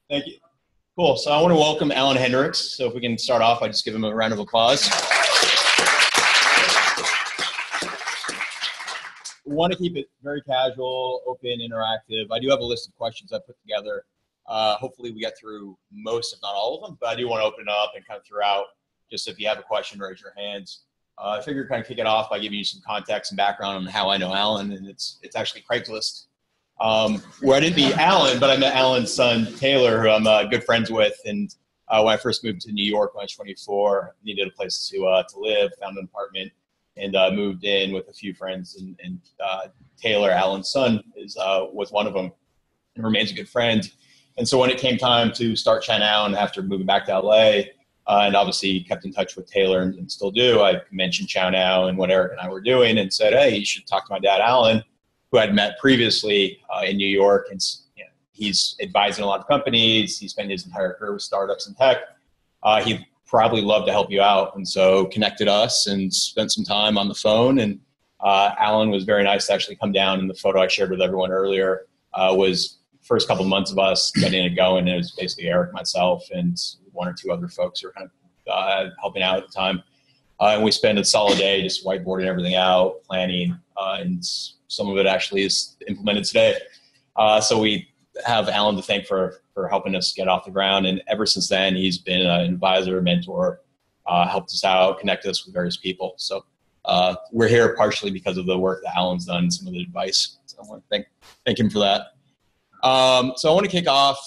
Thank you. Cool. So I want to welcome Alan Henricks. So if we can start off, I just give him a round of applause. We want to keep it very casual, open, interactive. I do have a list of questions I put together. Hopefully we get through most, if not all of them, but I do want to open it up and kind of throughout. Just if you have a question, raise your hands. I figured kind of kick it off by giving you some context and background on how I know Alan, and it's actually Craigslist. Where I didn't meet Alan, but I met Alan's son, Taylor, who I'm good friends with. And when I first moved to New York when I was 24, needed a place to live, found an apartment, and moved in with a few friends. And Taylor, Alan's son, was one of them and remains a good friend. And so when it came time to start Chanown after moving back to LA, and obviously kept in touch with Taylor and still do, I mentioned Chanown and what Eric and I were doing and said, hey, you should talk to my dad, Alan, who I'd met previously in New York. And he's advising a lot of companies. He spent his entire career with startups and tech. He'd probably love to help you out. And so connected us and spent some time on the phone. And Alan was very nice to actually come down. And the photo I shared with everyone earlier was first couple of months of us getting it going. It was basically Eric, myself, and one or two other folks who were kind of helping out at the time. And we spent a solid day just whiteboarding everything out, planning, and some of it actually is implemented today. So we have Alan to thank for helping us get off the ground. And ever since then, he's been an advisor, mentor, helped us out, connected us with various people. So we're here partially because of the work that Alan's done, some of the advice. So I want to thank him for that. So I want to kick off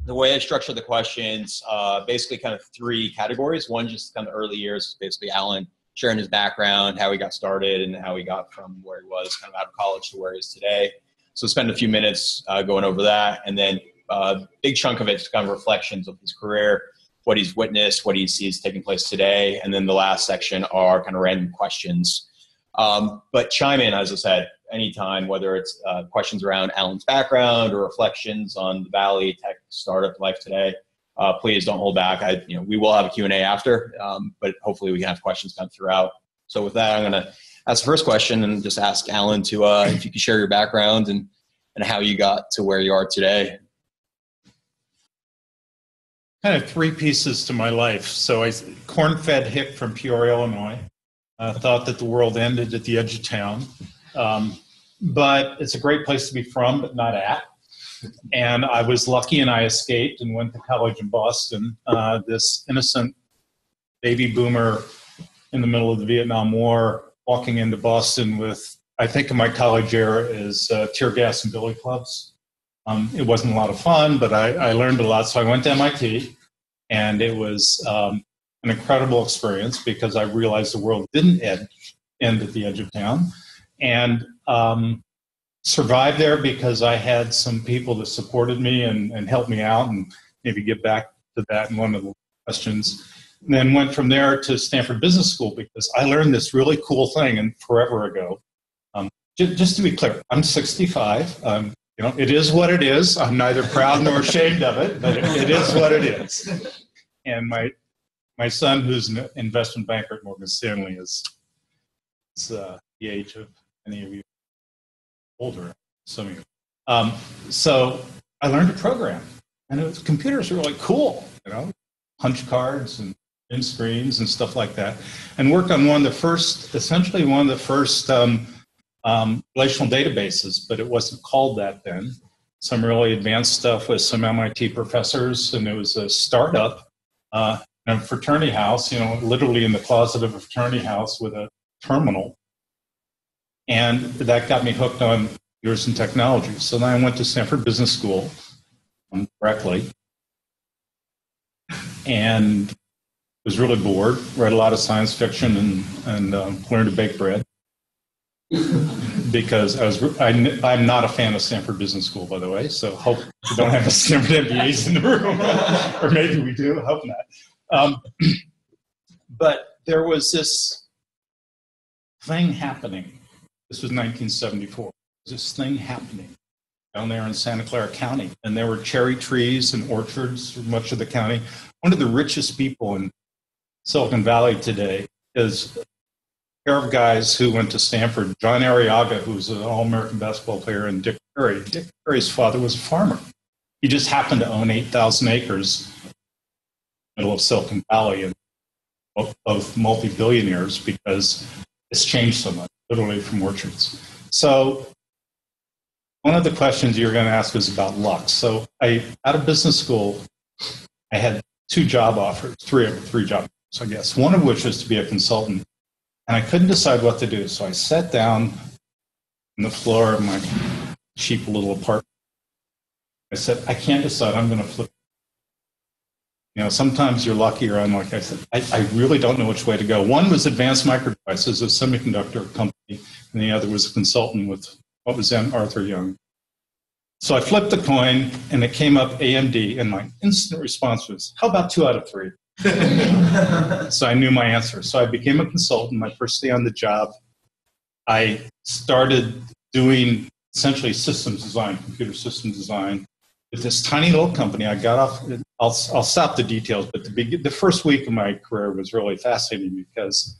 the way I structure the questions, basically kind of three categories. One, just kind of early years, basically Alan sharing his background, how he got started and how he got from where he was kind of out of college to where he is today. So spend a few minutes going over that. And then a big chunk of it is kind of reflections of his career, what he's witnessed, what he sees taking place today. And then the last section are kind of random questions. But chime in, as I said, anytime, whether it's questions around Alan's background or reflections on the Valley tech startup life today. Please don't hold back. We will have a Q&A after, but hopefully we can have questions come throughout. So with that, I'm going to ask the first question and just ask Alan to, if you could share your background and how you got to where you are today. Kind of three pieces to my life. So I corn-fed hick from Peoria, Illinois. Thought that the world ended at the edge of town. But it's a great place to be from, but not at. And I was lucky and I escaped and went to college in Boston. This innocent baby boomer in the middle of the Vietnam War walking into Boston with, I think in my college era, is tear gas and billy clubs. It wasn't a lot of fun, but I learned a lot. So I went to MIT, and it was an incredible experience because I realized the world didn't end at the edge of town. And survived there because I had some people that supported me and helped me out, and maybe get back to that in one of the questions. And then went from there to Stanford Business School because I learned this really cool thing and forever ago. Just to be clear, I'm 65. It is what it is. I'm neither proud nor ashamed of it, but it is what it is. And my son, who's an investment banker at Morgan Stanley, is the age of any of you older, some of you. So I learned to program, and computers are really cool, punch cards and in screens and stuff like that, and worked on essentially one of the first relational databases, but it wasn't called that then. Some really advanced stuff with some MIT professors, and it was a startup in a fraternity house, literally in the closet of a fraternity house with a terminal. And that got me hooked on computers and technology. So then I went to Stanford Business School directly and was really bored, read a lot of science fiction and learned to bake bread because I'm not a fan of Stanford Business School, by the way, so hope we don't have a Stanford MBAs in the room, or maybe we do, hope not. But there was this thing happening. This was 1974. This thing happening down there in Santa Clara County. And there were cherry trees and orchards for much of the county. One of the richest people in Silicon Valley today is a pair of guys who went to Stanford, John Arriaga, who's an All-American basketball player, and Dick Perry. Dick Perry's father was a farmer. he just happened to own 8,000 acres in the middle of Silicon Valley, and of multi-billionaires, because it's changed so much, literally from orchards. So one of the questions you're going to ask is about luck. So out of business school, I had three job offers, I guess, one of which was to be a consultant. And I couldn't decide what to do. So I sat down on the floor of my cheap little apartment. I said, I can't decide. I'm going to flip. You know, sometimes you're lucky or unlucky. I said, I really don't know which way to go. One was Advanced Micro Devices, a semiconductor company, and the other was a consultant with what was then Arthur Young. So I flipped the coin, and it came up AMD, and my instant response was, how about 2 out of 3? So I knew my answer. So I became a consultant. My first day on the job, I started doing essentially systems design, computer system design, with this tiny little company. I got off, I'll stop the details, but the first week of my career was really fascinating because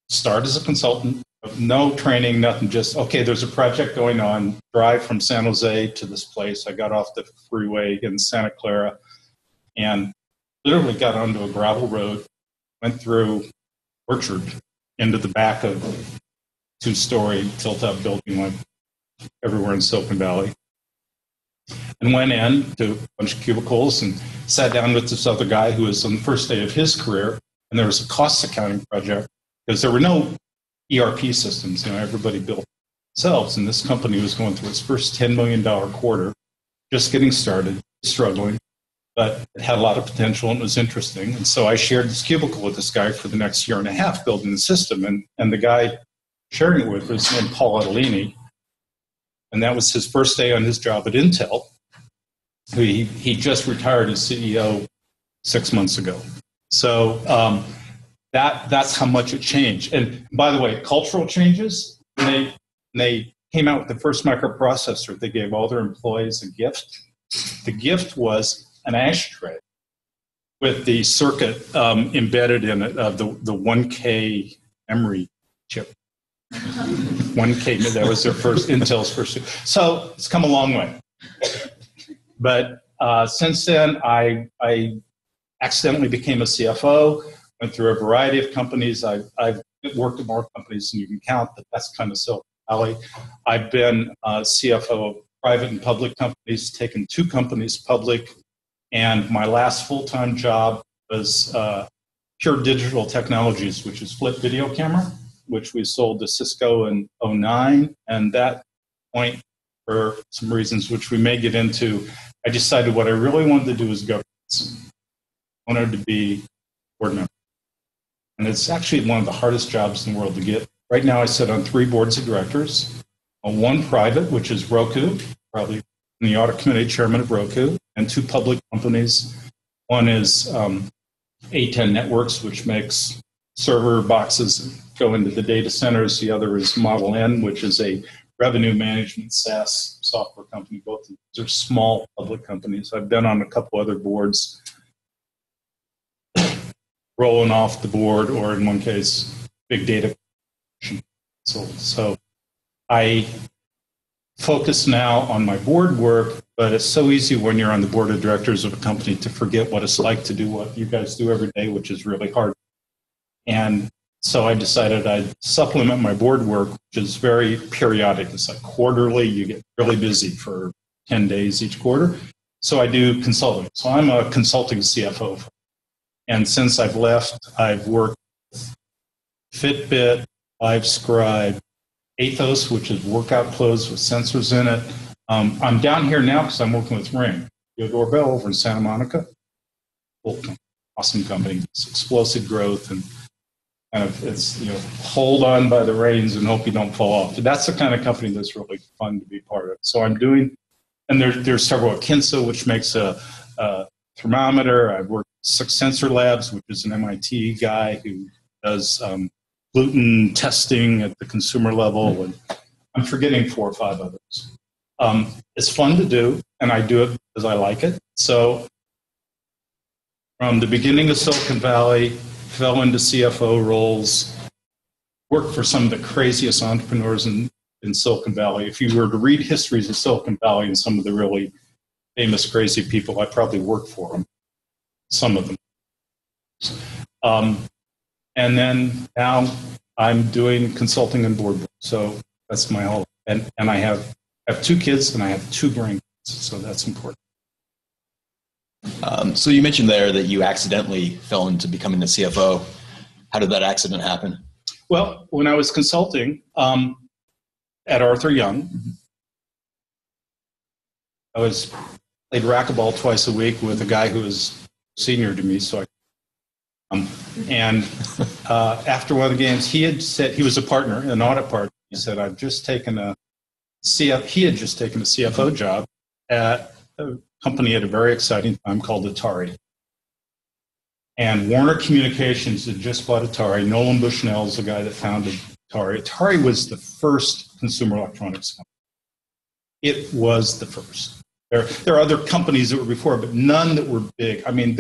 start as a consultant, no training, nothing, just, okay, there's a project going on, drive from San Jose to this place. I got off the freeway in Santa Clara and literally got onto a gravel road, went through orchard into the back of 2-story tilt-up building like everywhere in Silicon Valley, and went in to a bunch of cubicles and sat down with this other guy who was on the first day of his career, and there was a cost accounting project because there were no ERP systems. You know, everybody built themselves, and this company was going through its first $10 million quarter, just getting started, struggling, but it had a lot of potential and it was interesting. And so I shared this cubicle with this guy for the next year and a half building the system, and the guy sharing it with was named Paul Adelini, and that was his first day on his job at Intel. He just retired as CEO 6 months ago. So that's how much it changed. And by the way, cultural changes, they came out with the first microprocessor. They gave all their employees a gift. The gift was an ashtray with the circuit embedded in it of the 1K memory chip. 1K, that was their first, Intel's first. So it's come a long way. But since then, I accidentally became a CFO, went through a variety of companies. I've worked at more companies than you can count, but that's kind of Silicon Valley. I've been CFO of private and public companies, taken 2 companies public, and my last full-time job was Pure Digital Technologies, which is flip video camera, which we sold to Cisco in 2009, and that point, for some reasons which we may get into, I decided what I really wanted to do was governance. I wanted to be board member. And it's actually one of the hardest jobs in the world to get. Right now I sit on 3 boards of directors, 1 private, which is Roku, probably in the audit committee chairman of Roku, and 2 public companies. One is A10 Networks, which makes server boxes go into the data centers. The other is Model N, which is a revenue management SaaS software company. Both of these are small public companies. I've been on a couple other boards, rolling off the board, or in one case, big data. So I focus now on my board work, but it's so easy when you're on the board of directors of a company to forget what it's like to do what you guys do every day, which is really hard. And so I decided I'd supplement my board work, which is very periodic. It's like quarterly. You get really busy for 10 days each quarter. So I do consulting. So I'm a consulting CFO. And since I've left, I've worked with Fitbit, LiveScribe, Athos, which is workout clothes with sensors in it. I'm down here now because I'm working with Ring, your doorbell over in Santa Monica. Awesome company. It's explosive growth and kind of, it's, you know, hold on by the reins and hope you don't fall off. That's the kind of company that's really fun to be part of. So I'm doing, and there's several, Kinsa, which makes a thermometer. I've worked with Six Sensor Labs, which is an MIT guy who does gluten testing at the consumer level, and I'm forgetting 4 or 5 others. It's fun to do, and I do it because I like it. So from the beginning of Silicon Valley, fell into CFO roles, worked for some of the craziest entrepreneurs in Silicon Valley. If you were to read histories of Silicon Valley and some of the really famous, crazy people. I probably worked for them, some of them. And then now I'm doing consulting and board work. So that's my whole, and I have 2 kids and I have 2 grandkids. So that's important. So you mentioned there that you accidentally fell into becoming the CFO. How did that accident happen? Well, when I was consulting at Arthur Young, I played racquetball twice a week with a guy who was senior to me. So after one of the games, he had said, he was a partner, an audit partner. He said, he had just taken a CFO job at a company at a very exciting time called Atari. And Warner Communications had just bought Atari. Nolan Bushnell is the guy that founded Atari. Atari was the first consumer electronics company. It was the first. There are other companies that were before, but none that were big. I mean,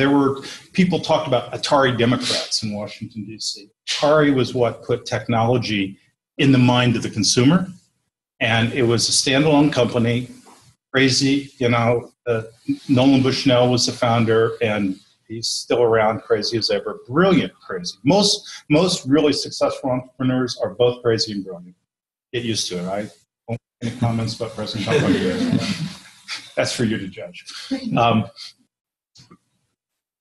people talked about Atari Democrats in Washington, D.C. Atari was what put technology in the mind of the consumer. And it was a standalone company, crazy, Nolan Bushnell was the founder, and he's still around, crazy as ever, brilliant, crazy. Most really successful entrepreneurs are both crazy and brilliant. Get used to it. I don't have any comments about present company. That's for you to judge.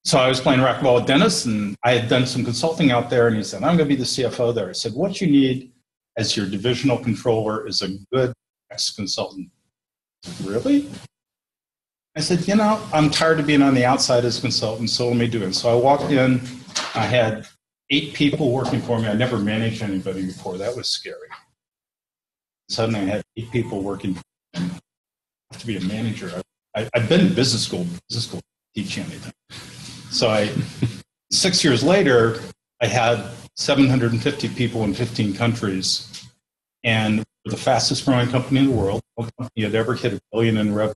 So I was playing racquetball with Dennis, and I had done some consulting out there, and he said, I'm going to be the CFO there. I said, what you need as your divisional controller is a good ex-consultant. Really? I said, I'm tired of being on the outside as a consultant, so let me do it. So I walked in. I had 8 people working for me. I never managed anybody before. That was scary. Suddenly I had 8 people working for me. I have to be a manager. I've been in business school to teach you anything. So 6 years later, I had 750 people in 15 countries, and we're the fastest growing company in the world. No company had ever hit $1 billion in revenue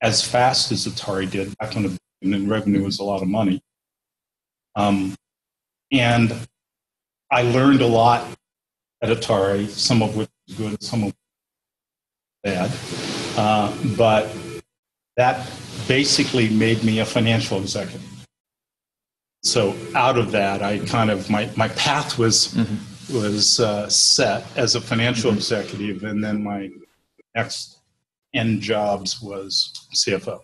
as fast as Atari did. Back when $1 billion in revenue was a lot of money. And I learned a lot at Atari, some of which was good, some of which was bad. But that basically made me a financial executive. So out of that, I kind of, my path was set as a financial executive, and then my next end jobs was CFO.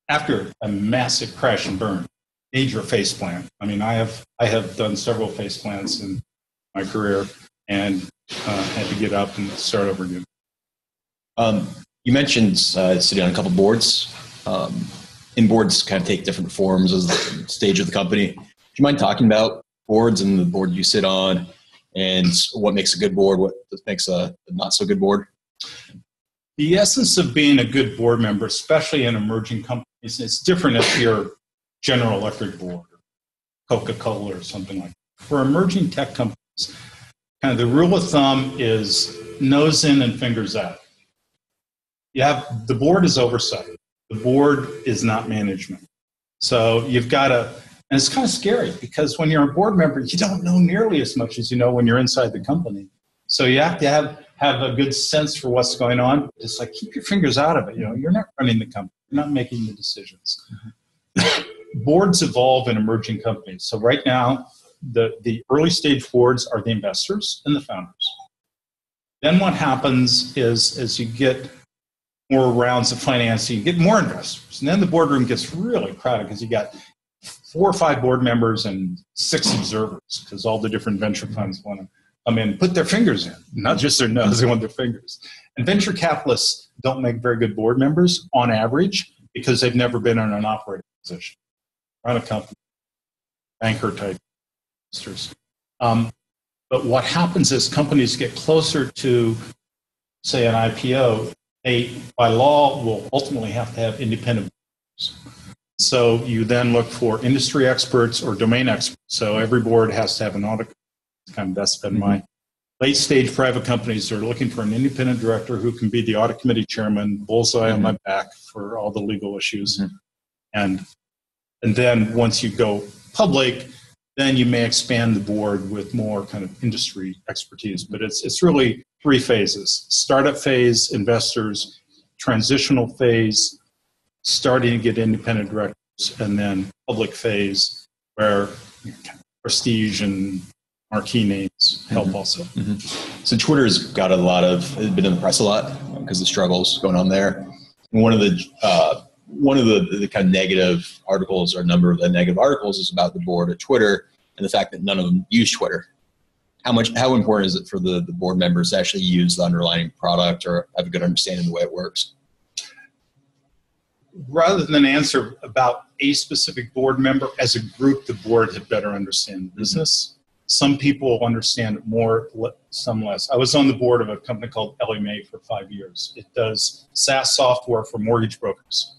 After a massive crash and burn, major face plant. I mean, I have done several face plants in my career, and had to get up and start over again. You mentioned sitting on a couple boards. And boards kind of take different forms as the stage of the company. Do you mind talking about boards and the board you sit on, and what makes a good board, what makes a not so good board? The essence of being a good board member, especially in emerging companies, it's different if you're General Electric board or Coca-Cola or something like that. For emerging tech companies, kind of the rule of thumb is nose in and fingers out. The board is oversight. The board is not management. So you've got to, and it's kind of scary because when you're a board member, you don't know nearly as much as you know when you're inside the company. So you have to have a good sense for what's going on. It's like, keep your fingers out of it. You're not running the company. You're not making the decisions. Boards evolve in emerging companies. So right now, the early stage boards are the investors and the founders. Then what happens is, as you get more rounds of financing, you get more investors. And then the boardroom gets really crowded because you got 4 or 5 board members and 6 observers, because all the different venture funds want to come in and put their fingers in, not just their nose, they want their fingers. And venture capitalists don't make very good board members on average because they've never been in an operating position. Run a company, banker type investors. But what happens is companies get closer to, say, an IPO, they, by law, will ultimately have to have independent boards. So you then look for industry experts or domain experts. So every board has to have an audit. That's been my late stage private companies are looking for an independent director who can be the audit committee chairman, bullseye on my back for all the legal issues. And then once you go public, then you may expand the board with more kind of industry expertise. But it's really 3 phases: startup phase, investors; transitional phase, starting to get independent directors, and then public phase where prestige and marquee names help also. So Twitter's got it's been in the press a lot because of the struggles going on there. And one of the kind of negative articles, or a number of the negative articles, is about the board at Twitter and the fact that none of them use Twitter. How important is it for the board members to actually use the underlying product or have a good understanding of the way it works? Rather than answer about a specific board member, as a group, the board had better understand the business. Some people understand it more, some less. I was on the board of a company called Ellie Mae for 5 years. It does SaaS software for mortgage brokers.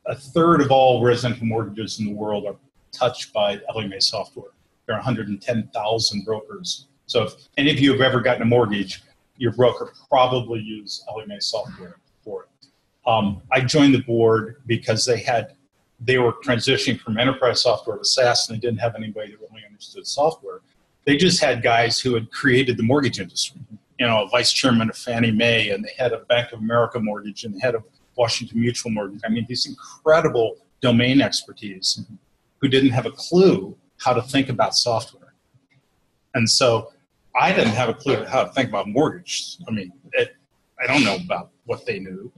A third of all residential mortgages in the world are touched by Ellie Mae software. There are 110,000 brokers. So if any of you have ever gotten a mortgage, your broker probably used Ellie Mae software for it. I joined the board because they were transitioning from enterprise software to SaaS, and they didn't have anybody that really understood software. They just had guys who had created the mortgage industry. You know, a vice chairman of Fannie Mae, and the head of Bank of America Mortgage, and the head of Washington Mutual Mortgage. I mean, these incredible domain expertise who didn't have a clue how to think about software. And so I didn't have a clue how to think about mortgage. I mean, I don't know about what they knew.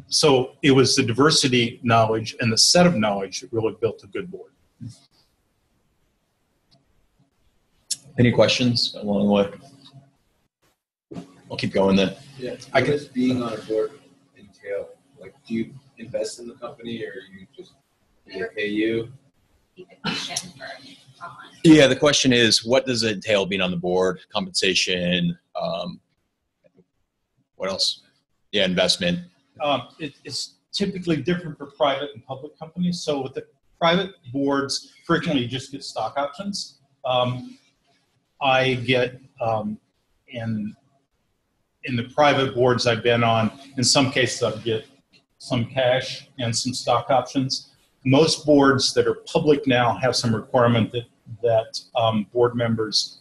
So it was the diversity knowledge and the set of knowledge that really built a good board. Any questions along the way? I'll keep going then. Yeah, what does being on a board entail? Like, do you invest in the company, or you just pay you? Yeah, the question is, what does it entail being on the board? Compensation, what else? Yeah, investment. It's typically different for private and public companies. So with the private boards, frequently you just get stock options. I get, in the private boards I've been on, in some cases I get some cash and some stock options. Most boards that are public now have some requirement that board members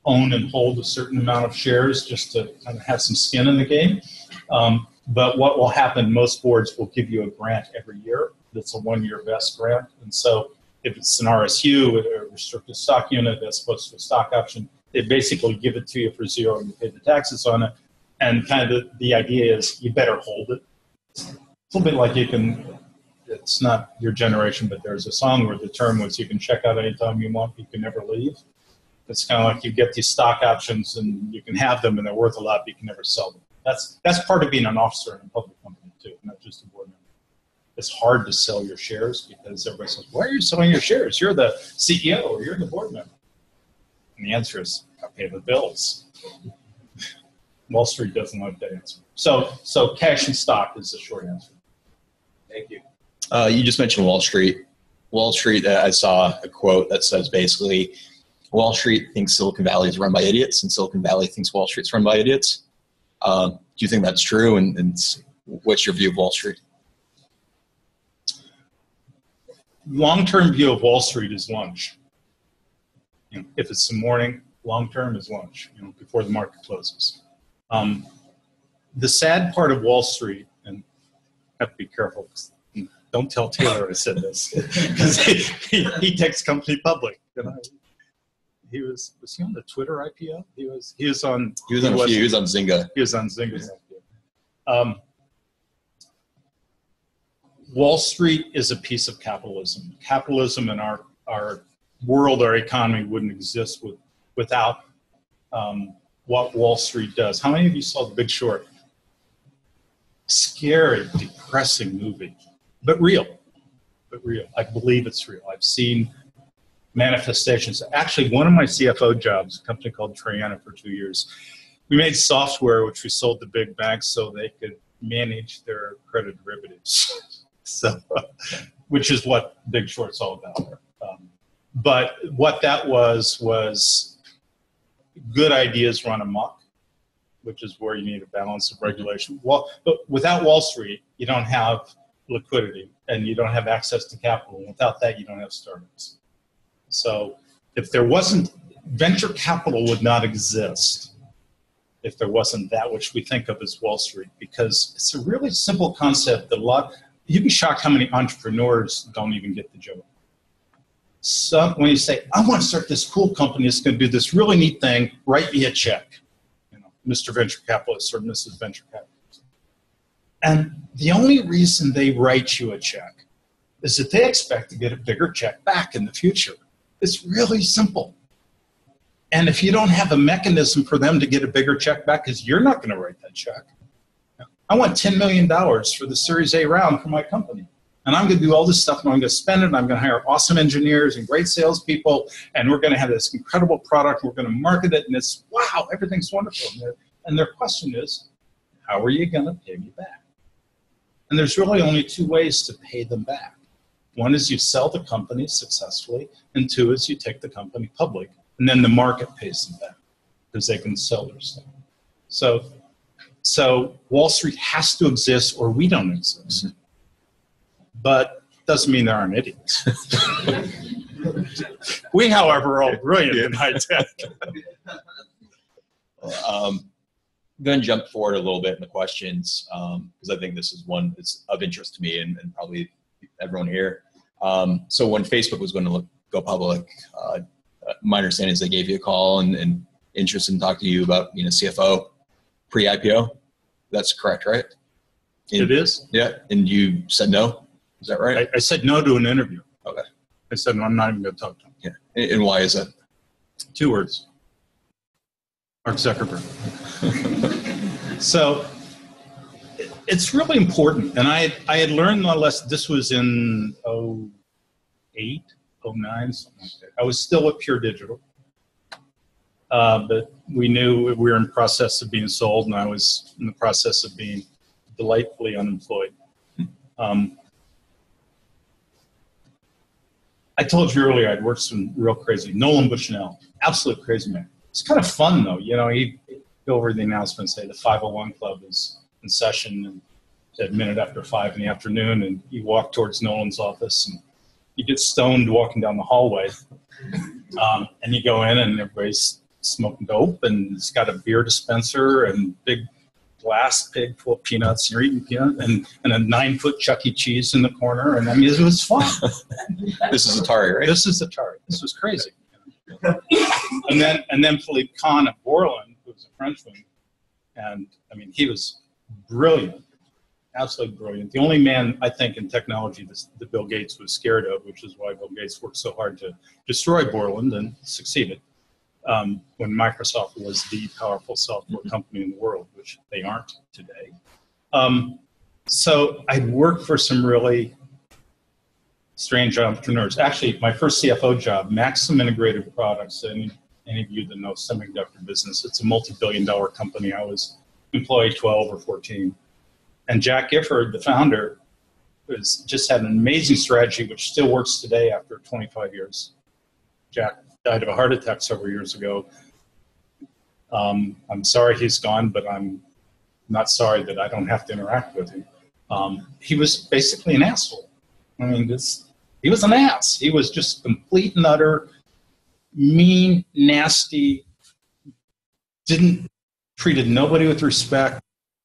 own and hold a certain amount of shares just to kind of have some skin in the game. But what will happen, most boards will give you a grant every year. That's a 1-year vest grant. And so if it's an RSU, a restricted stock unit as opposed to a stock option, they basically give it to you for zero and you pay the taxes on it. And kind of the idea is you better hold it. It's a little bit like it's not your generation, but there's a song where the term was you can check out anytime you want, you can never leave. It's kind of like you get these stock options and you can have them and they're worth a lot, but you can never sell them. That's part of being an officer in a public company too, not just a board member. It's hard to sell your shares because everybody says, why are you selling your shares? You're the CEO or you're the board member. And the answer is, I pay the bills. Wall Street doesn't like that answer. So cash and stock is the short answer. Thank you. You just mentioned Wall Street. Wall Street, I saw a quote that says basically, Wall Street thinks Silicon Valley is run by idiots, and Silicon Valley thinks Wall Street's run by idiots. Do you think that's true, and what's your view of Wall Street? Long-term view of Wall Street is lunch. You know, if it's the morning, long-term is lunch, before the market closes. The sad part of Wall Street, and I have to be careful, don't tell Taylor I said this, because he takes company public. He was he on the Twitter IPO? He was on Zynga. He was on Zynga's IPO. Wall Street is a piece of capitalism. Capitalism in our world, our economy wouldn't exist without what Wall Street does. How many of you saw The Big Short? Scary, depressing movie, but real. I believe it's real. I've seen manifestations. Actually, one of my CFO jobs, a company called Triana for 2 years, we made software which we sold to big banks so they could manage their credit derivatives. Which is what Big Short's all about. But what that was good ideas run amok, which is where you need a balance of regulation. Well, but without Wall Street, you don't have liquidity and you don't have access to capital. And without that, you don't have startups. So if there wasn't, venture capital would not exist if there wasn't that which we think of as Wall Street, because it's a really simple concept that you'd be shocked how many entrepreneurs don't even get the joke. So when you say, I want to start this cool company that's going to do this really neat thing, write me a check, Mr. Venture Capitalist or Mrs. Venture Capitalist. And the only reason they write you a check is that they expect to get a bigger check back in the future. It's really simple. And if you don't have a mechanism for them to get a bigger check back, because you're not going to write that check. I want $10 million for the Series A round for my company. And I'm going to do all this stuff, and I'm going to spend it, and I'm going to hire awesome engineers and great salespeople, and we're going to have this incredible product, and we're going to market it, and it's, wow, everything's wonderful. And their question is, how are you going to pay me back? And there's really only two ways to pay them back. One is you sell the company successfully, and two is you take the company public, and then the market pays them back because they can sell their stuff. So Wall Street has to exist or we don't exist. But doesn't mean there aren't idiots. We, however, are all brilliant in high tech. I'm going to jump forward a little bit in the questions because I think this is one that's of interest to me and probably everyone here. So when Facebook was going to go public, my understanding is they gave you a call and interested in talking to you about being a CFO pre-IPO. That's correct, right? It is. Yeah, and you said no. Is that right? I said no to an interview. Okay. I said, no, I'm not even going to talk to him. Yeah. And why is that? 2 words. Mark Zuckerberg. So it's really important. And I had learned no less, this was in 08, 09, something like that. I was still at Pure Digital. But we knew we were in the process of being sold, and I was in the process of being delightfully unemployed. I told you earlier I'd worked some real crazy. Nolan Bushnell, absolute crazy man. It's kind of fun though, he'd go over the announcement, say the 501 Club is in session, and at minute after 5 in the afternoon, and you walk towards Nolan's office, and you get stoned walking down the hallway, and you go in, and everybody's smoking dope, and it's got a beer dispenser and big glass pig full of peanuts, and you're eating peanuts, and a 9-foot Chuck E. Cheese in the corner, and I mean, it was fun. This is Atari, right? This is Atari. This was crazy. and then Philippe Kahn of Borland, who was a Frenchman, and I mean, he was brilliant, absolutely brilliant. The only man, I think, in technology that Bill Gates was scared of, which is why Bill Gates worked so hard to destroy Borland and succeeded. When Microsoft was the powerful software company in the world, which they aren't today. So I'd worked for some really strange entrepreneurs. Actually, my first CFO job, Maxim Integrated Products, any of you that know semiconductor business, it's a multi-billion-dollar company. I was employee 12 or 14. And Jack Gifford, the founder, just had an amazing strategy, which still works today after 25 years. Jack died of a heart attack several years ago. I'm sorry he's gone, but I'm not sorry that I don't have to interact with him. He was basically an asshole. I mean, he was an ass. He was just complete and utter, mean, nasty, treated nobody with respect,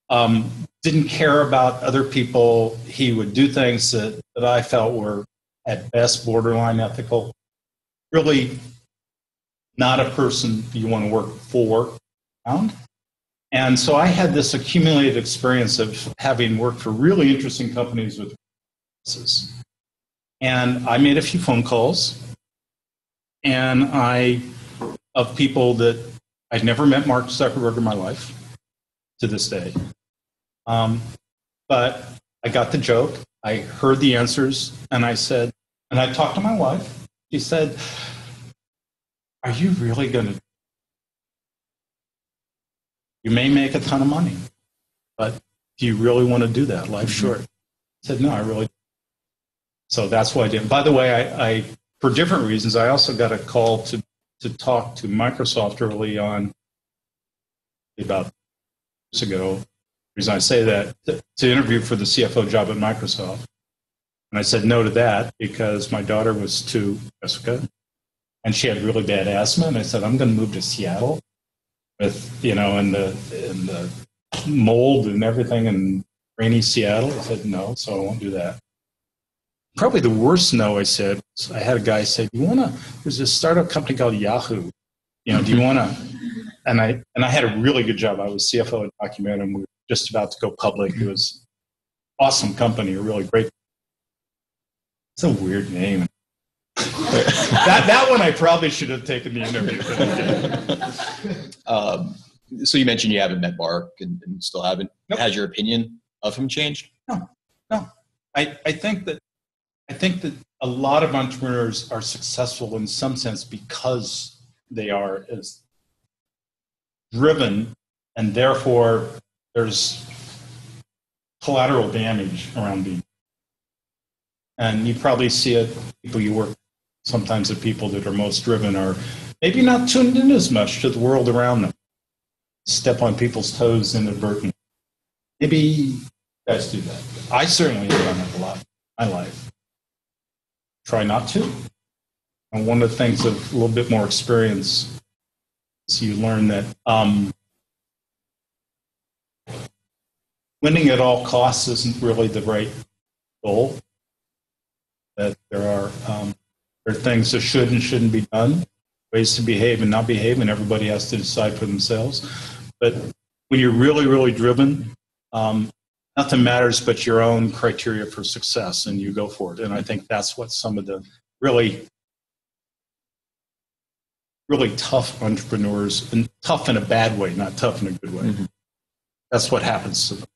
didn't care about other people. He would do things that I felt were at best borderline ethical. Really not a person you want to work for. And so I had this accumulated experience of having worked for really interesting companies with businesses. And I made a few phone calls, and of people that I'd never met Mark Zuckerberg in my life to this day. But I got the joke. I heard the answers, and I talked to my wife. She said, "Are you really going to? You may make a ton of money, but do you really want to do that? Life's short." I said, "No, I really don't." So that's what I did. By the way, I for different reasons, I also got a call to talk to Microsoft early on, about years ago. The reason I say that, to interview for the CFO job at Microsoft. And I said no to that because my daughter was 2, Jessica, and she had really bad asthma. And I said, I'm going to move to Seattle. with, in the mold and everything in rainy Seattle? I said, no, so I won't do that. Probably the worst no I said was I had a guy say, there's this startup company called Yahoo. Do you want to? And I had a really good job. I was CFO at Documentum. We were just about to go public. It was an awesome company, a really great. It's a weird name. that one I probably should have taken the interview. So you mentioned you haven't met Mark and still haven't. Nope. Has your opinion of him changed? No. I think that a lot of entrepreneurs are successful in some sense because they are as driven, and therefore there's collateral damage around being. And you probably see it, people you work with, sometimes the people that are most driven are maybe not tuned in as much to the world around them. Step on people's toes inadvertently. Maybe you guys do that. I certainly have done it a lot in my life. Try not to. And one of the things of a little bit more experience is you learn that winning at all costs isn't really the right goal. That there are things that should and shouldn't be done, ways to behave and not behave, and everybody has to decide for themselves. But when you're really, really driven, nothing matters but your own criteria for success, and you go for it. And I think that's what some of the really, really tough entrepreneurs, and tough in a bad way, not tough in a good way. Mm-hmm. That's what happens to them.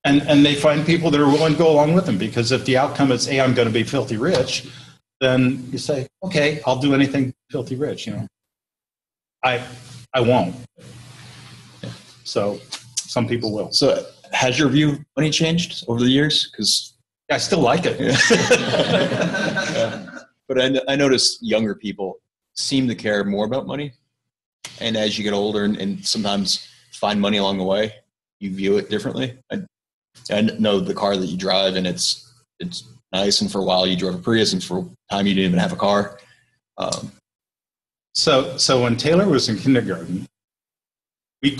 And they find people that are willing to go along with them, because if the outcome is, hey, I'm going to be filthy rich, then you say, okay, I'll do anything filthy rich. I won't. So some people will. So has your view of money changed over the years? Because I still like it. But I notice younger people seem to care more about money. And as you get older and sometimes find money along the way, you view it differently. I know the car that you drive, and it's nice. And for a while you drove a Prius, and for a time you didn't even have a car. So when Taylor was in kindergarten, he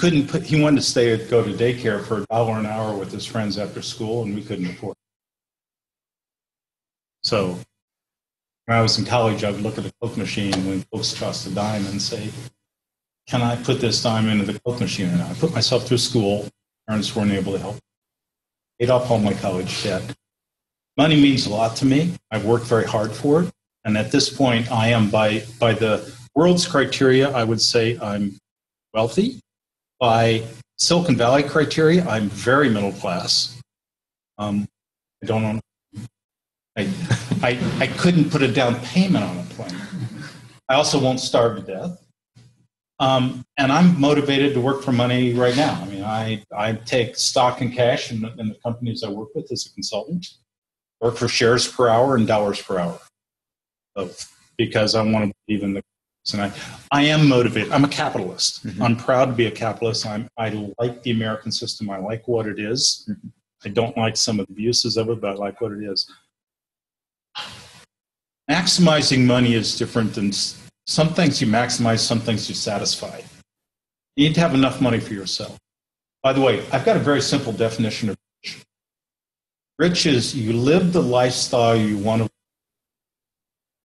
wanted to go to daycare for $1 an hour with his friends after school, and we couldn't afford it. So when I was in college, I would look at the Coke machine when Cokes cost a dime and say, can I put this dime into the Coke machine or not? I put myself through school. Parents weren't able to help. Paid off all my college debt. Money means a lot to me. I've worked very hard for it. And at this point, I am, by the world's criteria, I would say I'm wealthy. By Silicon Valley criteria, I'm very middle class. I don't own. I couldn't put a down payment on a plane. I also won't starve to death. And I'm motivated to work for money right now. I mean, I take stock and cash in the companies I work with as a consultant. Work for shares per hour and dollars per hour, because I want to believe in the. And I am motivated. I'm a capitalist. Mm-hmm. I'm proud to be a capitalist. I like the American system. I like what it is. Mm-hmm. I don't like some of the abuses of it, but I like what it is. Maximizing money is different than some things you maximize, some things you satisfy. You need to have enough money for yourself. By the way, I've got a very simple definition of rich. Rich is you live the lifestyle you want to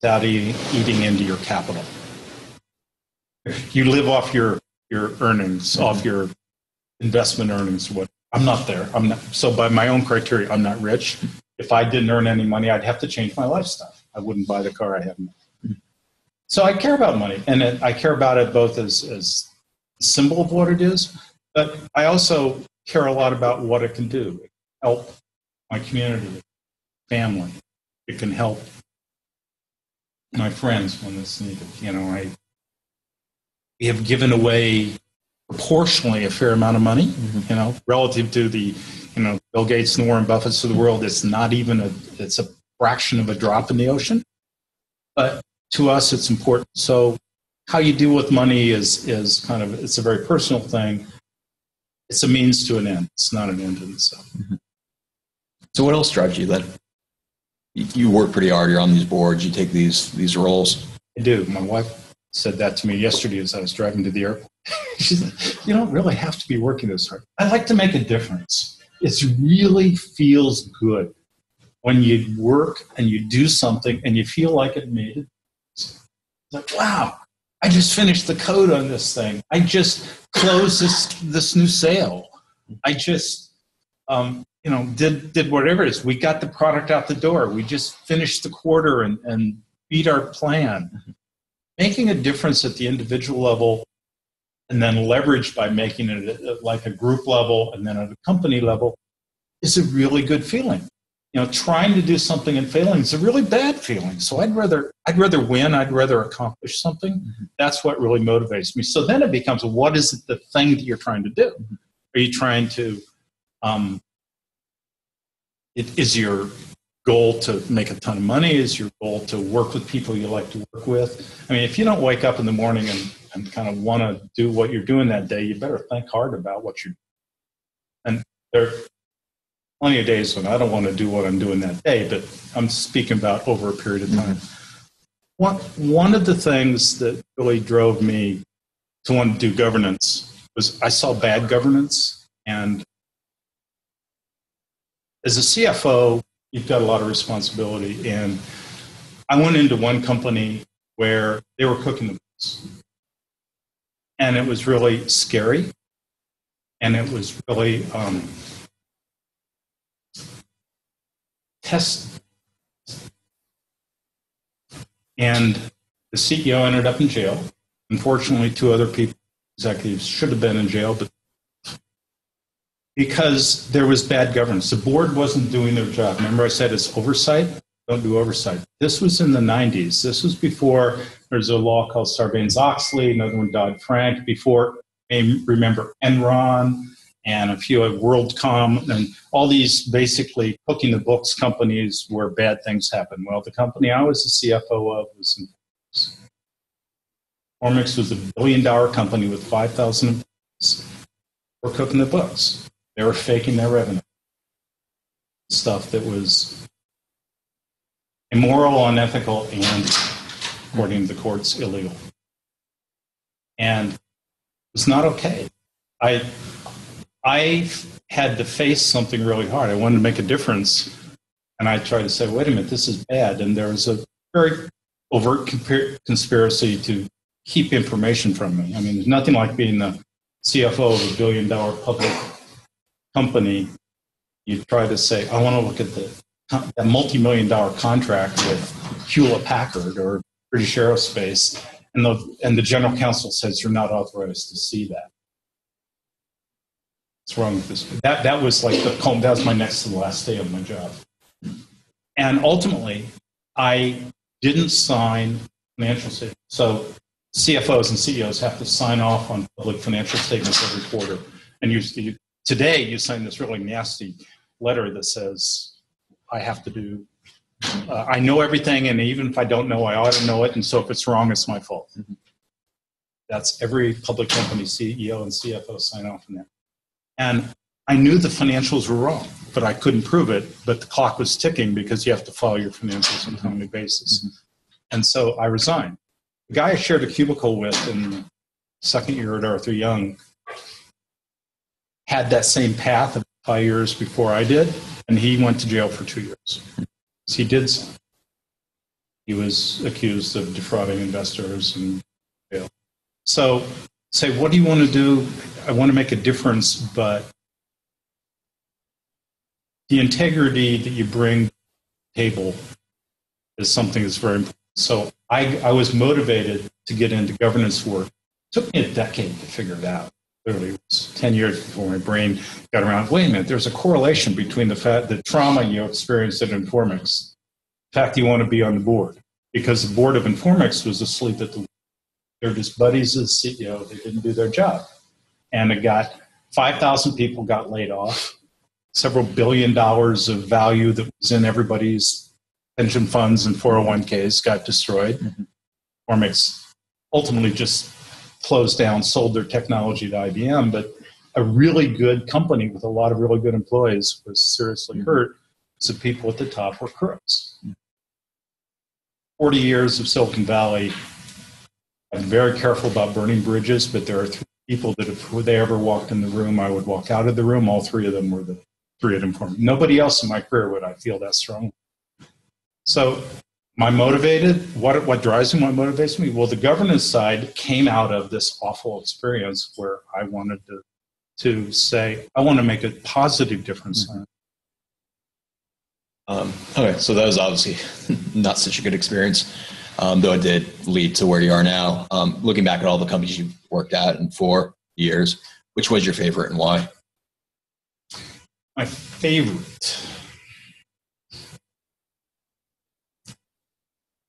without eating into your capital. You live off your earnings, off your investment earnings. What I'm not there. I'm not. So by my own criteria, I'm not rich. If I didn't earn any money, I'd have to change my lifestyle. I wouldn't buy the car I have now. So I care about money, and I care about it both as a symbol of what it is, but I also care a lot about what it can do. It can help my community, family. It can help my friends when it's needed. We have given away proportionally a fair amount of money, mm-hmm. Relative to the, Bill Gates and Warren Buffett's of the world. It's not even it's a fraction of a drop in the ocean, but to us, it's important. So how you deal with money is it's a very personal thing. It's a means to an end. It's not an end in itself. Mm-hmm. So what else drives you then? You work pretty hard. You're on these boards. You take these roles. I do. My wife said that to me yesterday as I was driving to the airport. She said, you don't really have to be working this hard. I like to make a difference. It really feels good when you work and you do something and you feel like it made it. It's like, wow, I just finished the code on this thing. I just closed this new sale. I just, did whatever it is. We got the product out the door. We just finished the quarter and beat our plan. Making a difference at the individual level and then leveraged by making it at like a group level and then at a company level is a really good feeling. Trying to do something and failing is a really bad feeling. So I'd rather win. I'd rather accomplish something. Mm-hmm. That's what really motivates me. So then it becomes, what is it the thing that you're trying to do? Mm-hmm. Are you trying to, is your goal to make a ton of money? Is your goal to work with people you like to work with? I mean, if you don't wake up in the morning and kind of want to do what you're doing that day, you better think hard about what you're doing. And there are plenty of days when I don't want to do what I'm doing that day, but I'm speaking about over a period of time. Mm-hmm. One of the things that really drove me to want to do governance was I saw bad governance. And as a CFO, you've got a lot of responsibility. And I went into one company where they were cooking the books. And it was really scary. And it was really test. And the CEO ended up in jail. Unfortunately, 2 other executives should have been in jail, but because there was bad governance. The board wasn't doing their job. Remember I said it's oversight? Don't do oversight. This was in the 90s. This was before there's a law called Sarbanes-Oxley, another one Dodd-Frank, before, remember, Enron and a few of WorldCom and all these basically cooking the books companies where bad things happen. Well, the company I was the CFO of was Henricks. Henricks was $1 billion company with 5,000 employees. We're cooking the books. They were faking their revenue. Stuff that was immoral, unethical, and, according to the courts, illegal. And it's not okay. I had to face something really hard. I wanted to make a difference. And I tried to say, wait a minute, this is bad. And there was a very overt conspiracy to keep information from me. I mean, there's nothing like being the CFO of $1 billion public company. You try to say, I want to look at that multi-million-dollar contract with Hewlett-Packard or British Aerospace, and the general counsel says you're not authorized to see that. What's wrong with this? That was like that was my next to the last day of my job. And ultimately, I didn't sign financial statements. So CFOs and CEOs have to sign off on public financial statements every quarter. And today you sign this really nasty letter that says, I have to do, I know everything, and even if I don't know, I ought to know it, and so if it's wrong, it's my fault. Mm-hmm. That's every public company CEO and CFO sign off on that. And I knew the financials were wrong, but I couldn't prove it, but the clock was ticking because you have to follow your financials on a timely basis. Mm-hmm. And so I resigned. The guy I shared a cubicle with in second year at Arthur Young had that same path of 5 years before I did, and he went to jail for 2 years. He did so. He was accused of defrauding investors and jail. So say, what do you want to do? I want to make a difference, but the integrity that you bring to the table is something that's very important. So I was motivated to get into governance work. It took me a decade to figure it out. Literally, it was 10 years before my brain got around. Wait a minute, there's a correlation between the trauma you experienced at Henricks, the fact you want to be on the board. Because the board of Henricks was asleep at the wheel. They're just buddies of the CEO. They didn't do their job. And it got 5,000 people got laid off. Several $1 billion of value that was in everybody's pension funds and 401ks got destroyed. Mm-hmm. Henricks ultimately just closed down, sold their technology to IBM, but a really good company with a lot of really good employees was seriously hurt. So people at the top were crooks. 40 years of Silicon Valley. I'm very careful about burning bridges, but there are 3 people that if they ever walked in the room, I would walk out of the room. All three of them were the three of them for me. Nobody else in my career would I feel that strong. So am I motivated? What drives me? What motivates me? Well, the governance side came out of this awful experience where I wanted to say, I want to make a positive difference. Okay, so that was obviously not such a good experience, though it did lead to where you are now. Looking back at all the companies you've worked at in 4 years, which was your favorite and why? My favorite.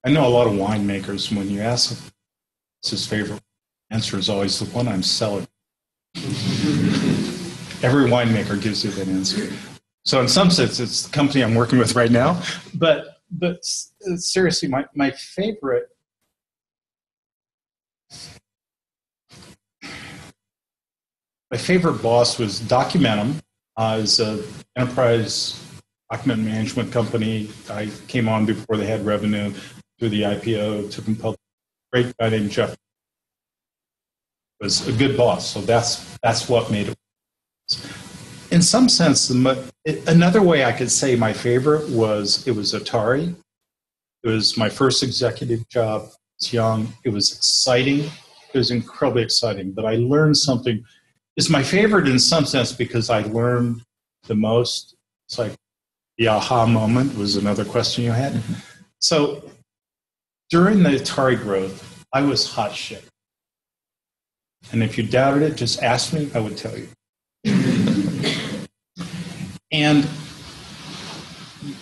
I know a lot of winemakers, when you ask them what's his favorite, answer is always the one I'm selling. Every winemaker gives you that answer. So in some sense, it's the company I'm working with right now. But seriously, my favorite, boss was Documentum. It's an enterprise document management company. I came on before they had revenue through the IPO, took them public. Great guy named Jeff. Was a good boss, so that's what made it. In some sense, another way I could say my favorite was Atari. It was my first executive job. I was young. It was exciting. It was incredibly exciting. But I learned something. It's my favorite in some sense because I learned the most. It's like the aha moment was another question you had. Mm-hmm. So during the Atari growth, I was hot shit. And if you doubted it, just ask me, I would tell you. And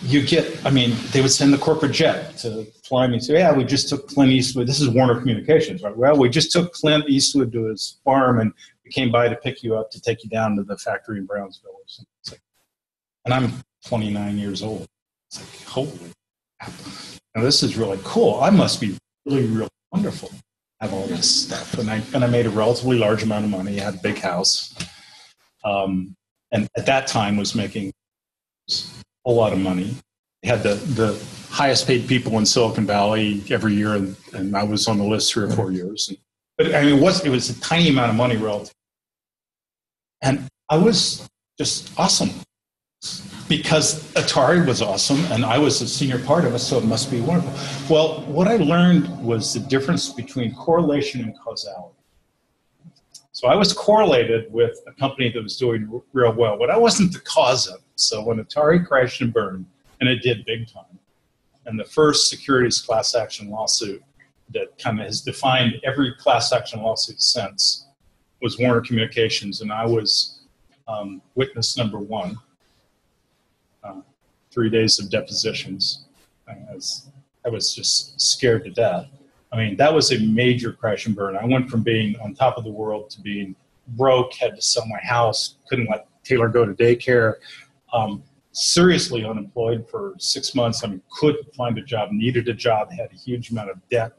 they would send the corporate jet to fly me. So, yeah, we just took Clint Eastwood. This is Warner Communications, right? Well, we just took Clint Eastwood to his farm and we came by to pick you up to take you down to the factory in Brownsville or something. It's like, and I'm 29 years old. It's like, holy crap. Now, this is really cool. I must be really, really wonderful. Have all this stuff. And I made a relatively large amount of money. I had a big house. And at that time was making a whole lot of money. I had the highest paid people in Silicon Valley every year, and I was on the list 3 or 4 years. But I mean, it was a tiny amount of money relative. And I was just awesome because Atari was awesome, and I was a senior part of it, so it must be wonderful. Well, what I learned was the difference between correlation and causality. So I was correlated with a company that was doing real well, but I wasn't the cause of it. So when Atari crashed and burned, and it did big time, and the first securities class action lawsuit that kind of has defined every class action lawsuit since was Warner Communications, and I was witness number 1. 3 days of depositions. I was just scared to death. I mean, that was a major crash and burn. I went from being on top of the world to being broke, had to sell my house, couldn't let Taylor go to daycare, seriously unemployed for 6 months. I mean, couldn't find a job, needed a job, had a huge amount of debt.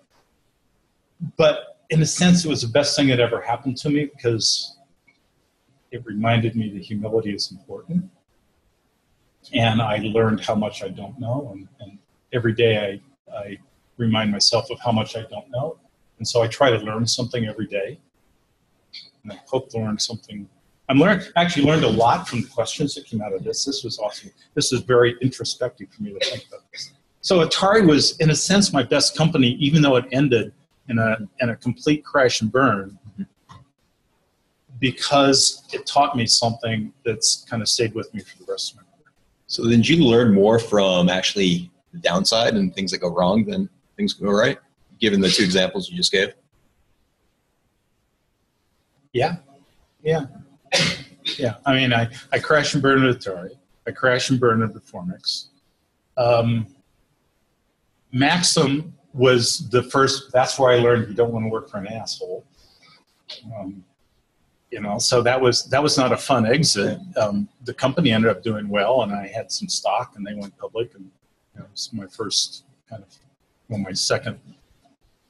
But in a sense, it was the best thing that ever happened to me because it reminded me that humility is important. And I learned how much I don't know. And every day I remind myself of how much I don't know. And so I try to learn something every day. And I hope to learn something. Actually learned a lot from the questions that came out of this. This was awesome. This is very introspective for me to think about this. So Atari was, in a sense, my best company, even though it ended in a complete crash and burn, because it taught me something that's kind of stayed with me for the rest of my life. So then did you learn more from actually the downside and things that go wrong than things go right, given the 2 examples you just gave? Yeah. I mean, I crashed and burned at Atari. I crashed and burned at Henricks. Maxim was the first, that's where I learned you don't want to work for an asshole. So that was not a fun exit. The company ended up doing well, and I had some stock, and they went public, and it was my first my second.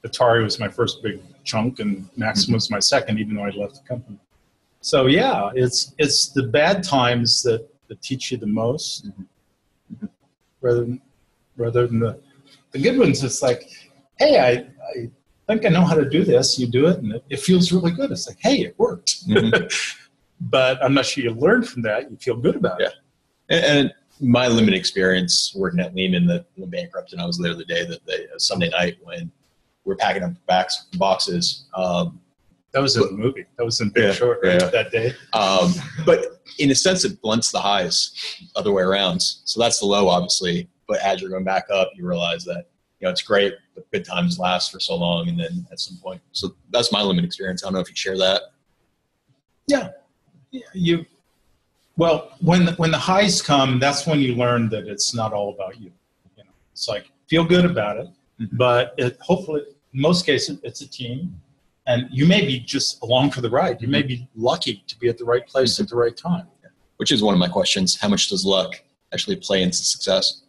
Atari was my first big chunk, and Maxim was my second, even though I left the company. So yeah, it's the bad times that teach you the most, rather than the good ones. It's like, hey, think I know how to do this. You do it, and it feels really good. It's like, hey, it worked. But I'm not sure you learn from that. You feel good about it. And my limited experience working at Lehman that went bankrupt, and I was there the day that Sunday night when we were packing up boxes. That was in the movie. That was in Big Short that day. But in a sense, it blunts the highs other way around. So that's the low, obviously. But as you're going back up, you realize that, it's great, but good times last for so long. And then at some point, so that's my limited experience. I don't know if you share that. Yeah. Well, when the highs come, that's when you learn that it's not all about you. It's like, feel good about it, but hopefully, in most cases, it's a team. And you may be just along for the ride. You may be lucky to be at the right place at the right time. Which is one of my questions. How much does luck actually play into success?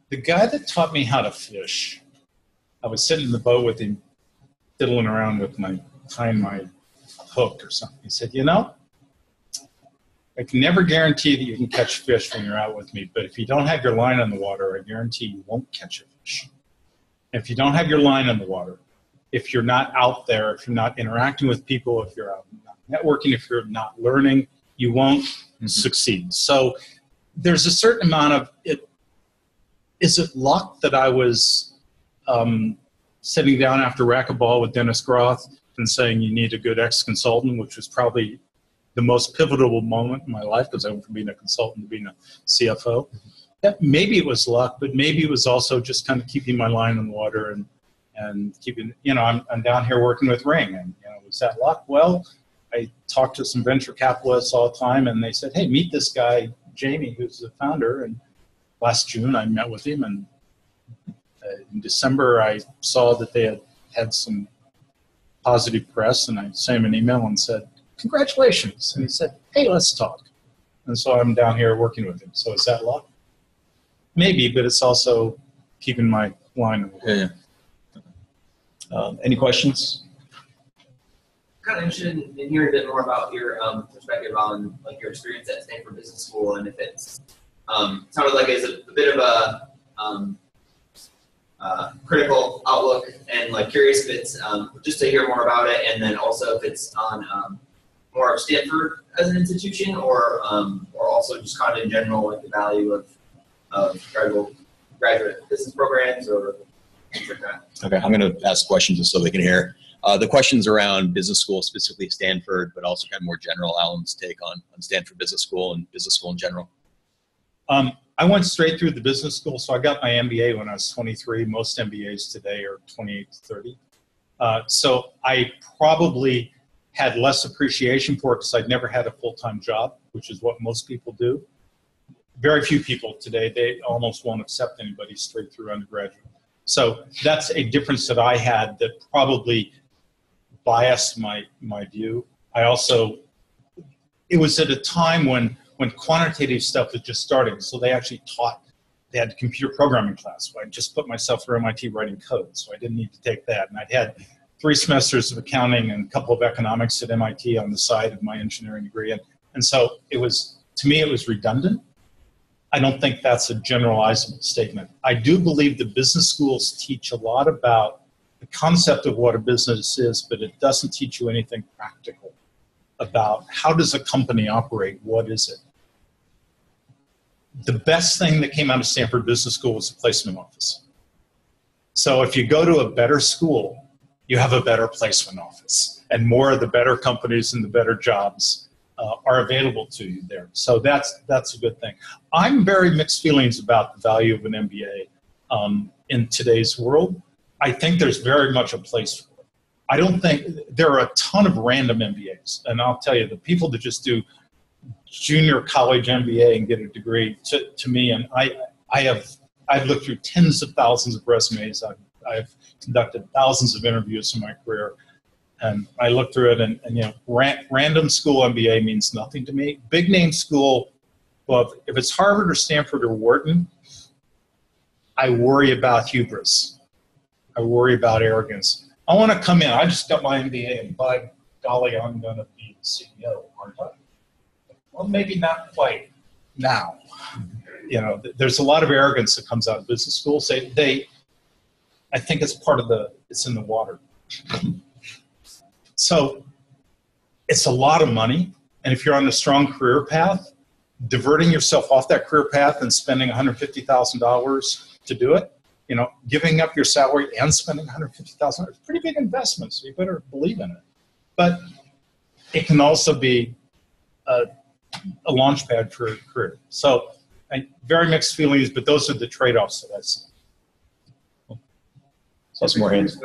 The guy that taught me how to fish, I was sitting in the boat with him, fiddling around with tying my hook or something. He said, I can never guarantee that you can catch fish when you're out with me, but if you don't have your line on the water, I guarantee you won't catch a fish. If you don't have your line on the water, if you're not out there, if you're not interacting with people, if you're out not networking, if you're not learning, you won't succeed. So there's a certain amount of it. Is it luck that I was sitting down after racquetball with Dennis Groth and saying you need a good ex-consultant, which was probably the most pivotal moment in my life because I went from being a consultant to being a CFO. Maybe it was luck, but maybe it was also just kind of keeping my line on the water and keeping, I'm down here working with Ring. And, was that luck? Well, I talked to some venture capitalists all the time, and they said, hey, meet this guy, Jamie, who's the founder. And last June, I met with him. And in December, I saw that they had some positive press, and I sent him an email and said, congratulations. And he said, hey, let's talk. And so I'm down here working with him. So is that luck? Maybe, but it's also keeping my line. Any questions? Kind of interested in hearing a bit more about your perspective on your experience at Stanford Business School, and if it's sounded like it's a bit of a critical outlook, and curious if it's just to hear more about it, and then also if it's on more of Stanford as an institution, or also just kind of in general, the value of graduate business programs or things like that. Okay, I'm going to ask questions just so they can hear. The questions around business school, specifically Stanford, but also kind of more general, Alan's take on Stanford Business School and business school in general. I went straight through the business school, so I got my MBA when I was 23. Most MBAs today are 28 to 30. So I probably had less appreciation for it because I'd never had a full-time job, which is what most people do. Very few people today, they almost won't accept anybody straight through undergraduate. So that's a difference that I had that probably biased my view. I also, it was at a time when quantitative stuff was just starting. So they actually they had a computer programming class. So I just put myself through MIT writing code. So I didn't need to take that. And I'd had 3 semesters of accounting and a couple of economics at MIT on the side of my engineering degree. And so to me, it was redundant. I don't think that's a generalizable statement. I do believe the business schools teach a lot about the concept of what a business is, but it doesn't teach you anything practical about how does a company operate, what is it. The best thing that came out of Stanford Business School was a placement office. So if you go to a better school, you have a better placement office, and more of the better companies and the better jobs are available to you there. So that's a good thing. I'm very mixed feelings about the value of an MBA in today's world. I think there's very much a place for it. I don't think there are a ton of random MBAs, and I'll tell you, the people that just do junior college MBA and get a degree, to me, and I've looked through tens of thousands of resumes. I've conducted thousands of interviews in my career. And I looked through it, and random school MBA means nothing to me. Big name school, well, if it's Harvard or Stanford or Wharton, I worry about hubris. I worry about arrogance. I want to come in. I just got my MBA, and by golly, I'm going to be the CEO, aren't I? Well, maybe not quite now. There's a lot of arrogance that comes out of business schools. I think it's it's in the water. So it's a lot of money. And if you're on a strong career path, diverting yourself off that career path and spending $150,000 to do it, giving up your salary and spending $150,000, it's a pretty big investment. So you better believe in it. But it can also be a launch pad for a career. So very mixed feelings, but those are the trade-offs that I see. So some more hands.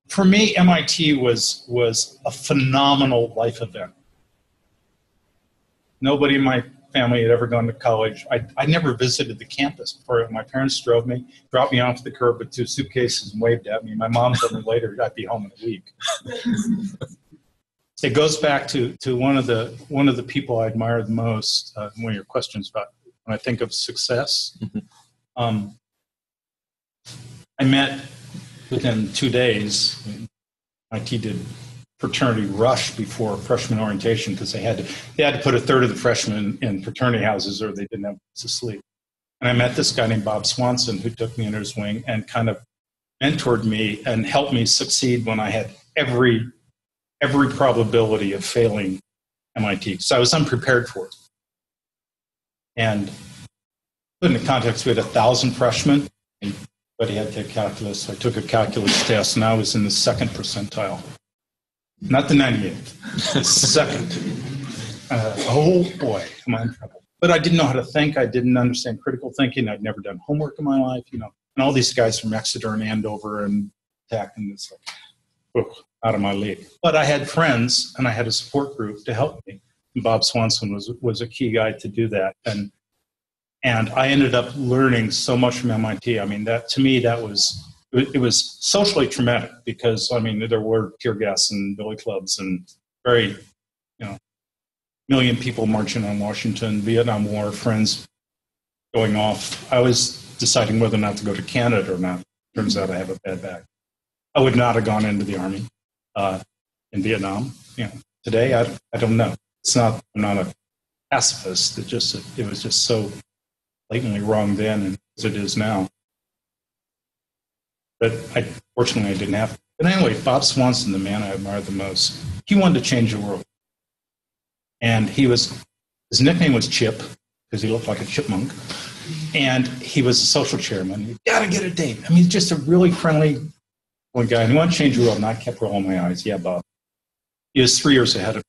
For me, MIT was a phenomenal life event. Nobody in my family had ever gone to college. I never visited the campus before. My parents dropped me off the curb with 2 suitcases and waved at me. My mom told me later I'd be home in a week. It goes back to one of the people I admire the most. One of your questions about when I think of success. I met within 2 days. MIT did fraternity rush before freshman orientation because they had to put a third of the freshmen in fraternity houses or they didn't have to sleep. And I met this guy named Bob Swanson who took me under his wing and kind of mentored me and helped me succeed when I had every probability of failing MIT. So I was unprepared for it. And put in the context, we had 1,000 freshmen, but he had to take calculus. So I took a calculus test, and I was in the 2nd percentile. Not the 98th, the second. Oh boy, am I in trouble. But I didn't know how to think. I didn't understand critical thinking. I'd never done homework in my life, And all these guys from Exeter and Andover and Tech, and it's like, out of my league. But I had friends, and I had a support group to help me. And Bob Swanson was a key guy to do that. And I ended up learning so much from MIT. I mean, that to me, it was socially traumatic because, there were tear gas and billy clubs and very, million people marching on Washington, Vietnam War, friends going off. I was deciding whether or not to go to Canada or not. Turns out I have a bad back. I would not have gone into the Army in Vietnam. Today, I don't know. I'm not a pacifist. It was just so blatantly wrong then and as it is now. But fortunately, I didn't have to. But anyway, Bob Swanson, the man I admire the most, he wanted to change the world. And his nickname was Chip, because he looked like a chipmunk. And he was a social chairman. You got to get a date. Just a really friendly guy. And he wanted to change the world, and I kept rolling my eyes. Yeah, Bob. He was 3 years ahead of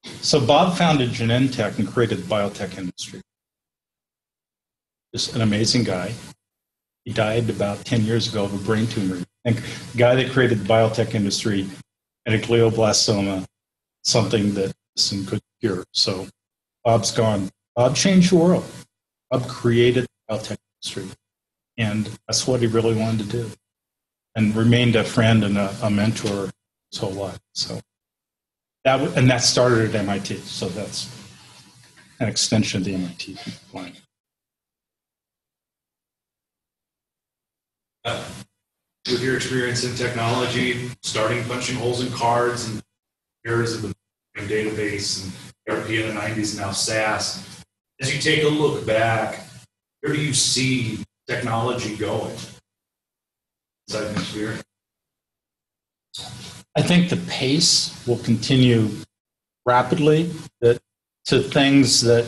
me. So Bob founded Genentech and created the biotech industry. Just an amazing guy. He died about 10 years ago of a brain tumor. And the guy that created the biotech industry and a glioblastoma, something that medicine could cure. So Bob's gone. Bob changed the world. Bob created the biotech industry. And that's what he really wanted to do. And remained a friend and a mentor his whole life. So that started at MIT. So that's an extension of the MIT line. With your experience in technology, starting punching holes in cards and errors of the database and ERP in the 90s, now SaaS, as you take a look back, where do you see technology going? Experience? I think the pace will continue rapidly to things that.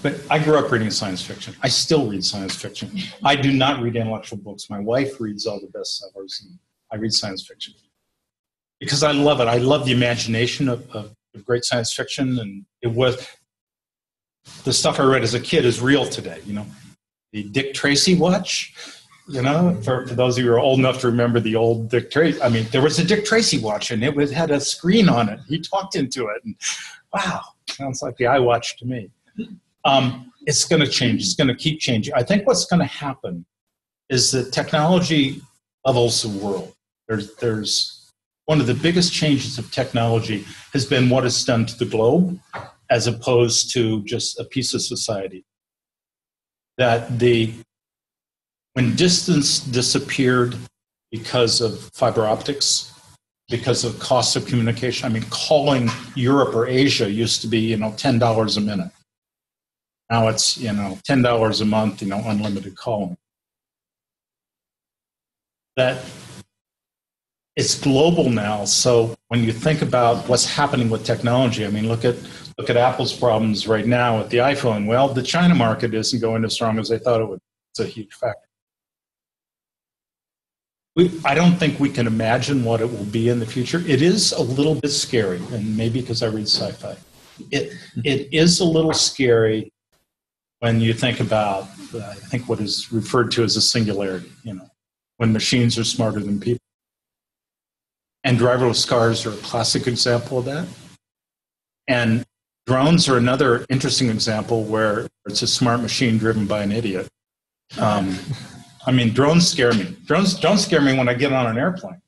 But I grew up reading science fiction. I still read science fiction. I do not read intellectual books. My wife reads all the bestsellers, and I read science fiction because I love it. I love the imagination of great science fiction, and the stuff I read as a kid is real today. The Dick Tracy watch. For those of you who are old enough to remember the old Dick Tracy. There was a Dick Tracy watch, and it had a screen on it. He talked into it, and wow, sounds like the iWatch to me. It's going to change. It's going to keep changing. I think what's going to happen is that technology levels the world. There's one of the biggest changes of technology has been what it's done to the globe as opposed to just a piece of society. That when distance disappeared because of fiber optics, because of cost of communication, calling Europe or Asia used to be, $10 a minute. Now it's, $10 a month, unlimited calling. that it's global now. So when you think about what's happening with technology, I mean, look at Apple's problems right now with the iPhone. Well, the China market isn't going as strong as they thought it would. It's a huge factor. I don't think we can imagine what it will be in the future. It is a little bit scary, and maybe because I read sci-fi. It is a little scary when you think about, I think, what is referred to as a singularity, when machines are smarter than people. And driverless cars are a classic example of that. And drones are another interesting example where it's a smart machine driven by an idiot. I mean, drones scare me. Drones don't scare me when I get on an airplane.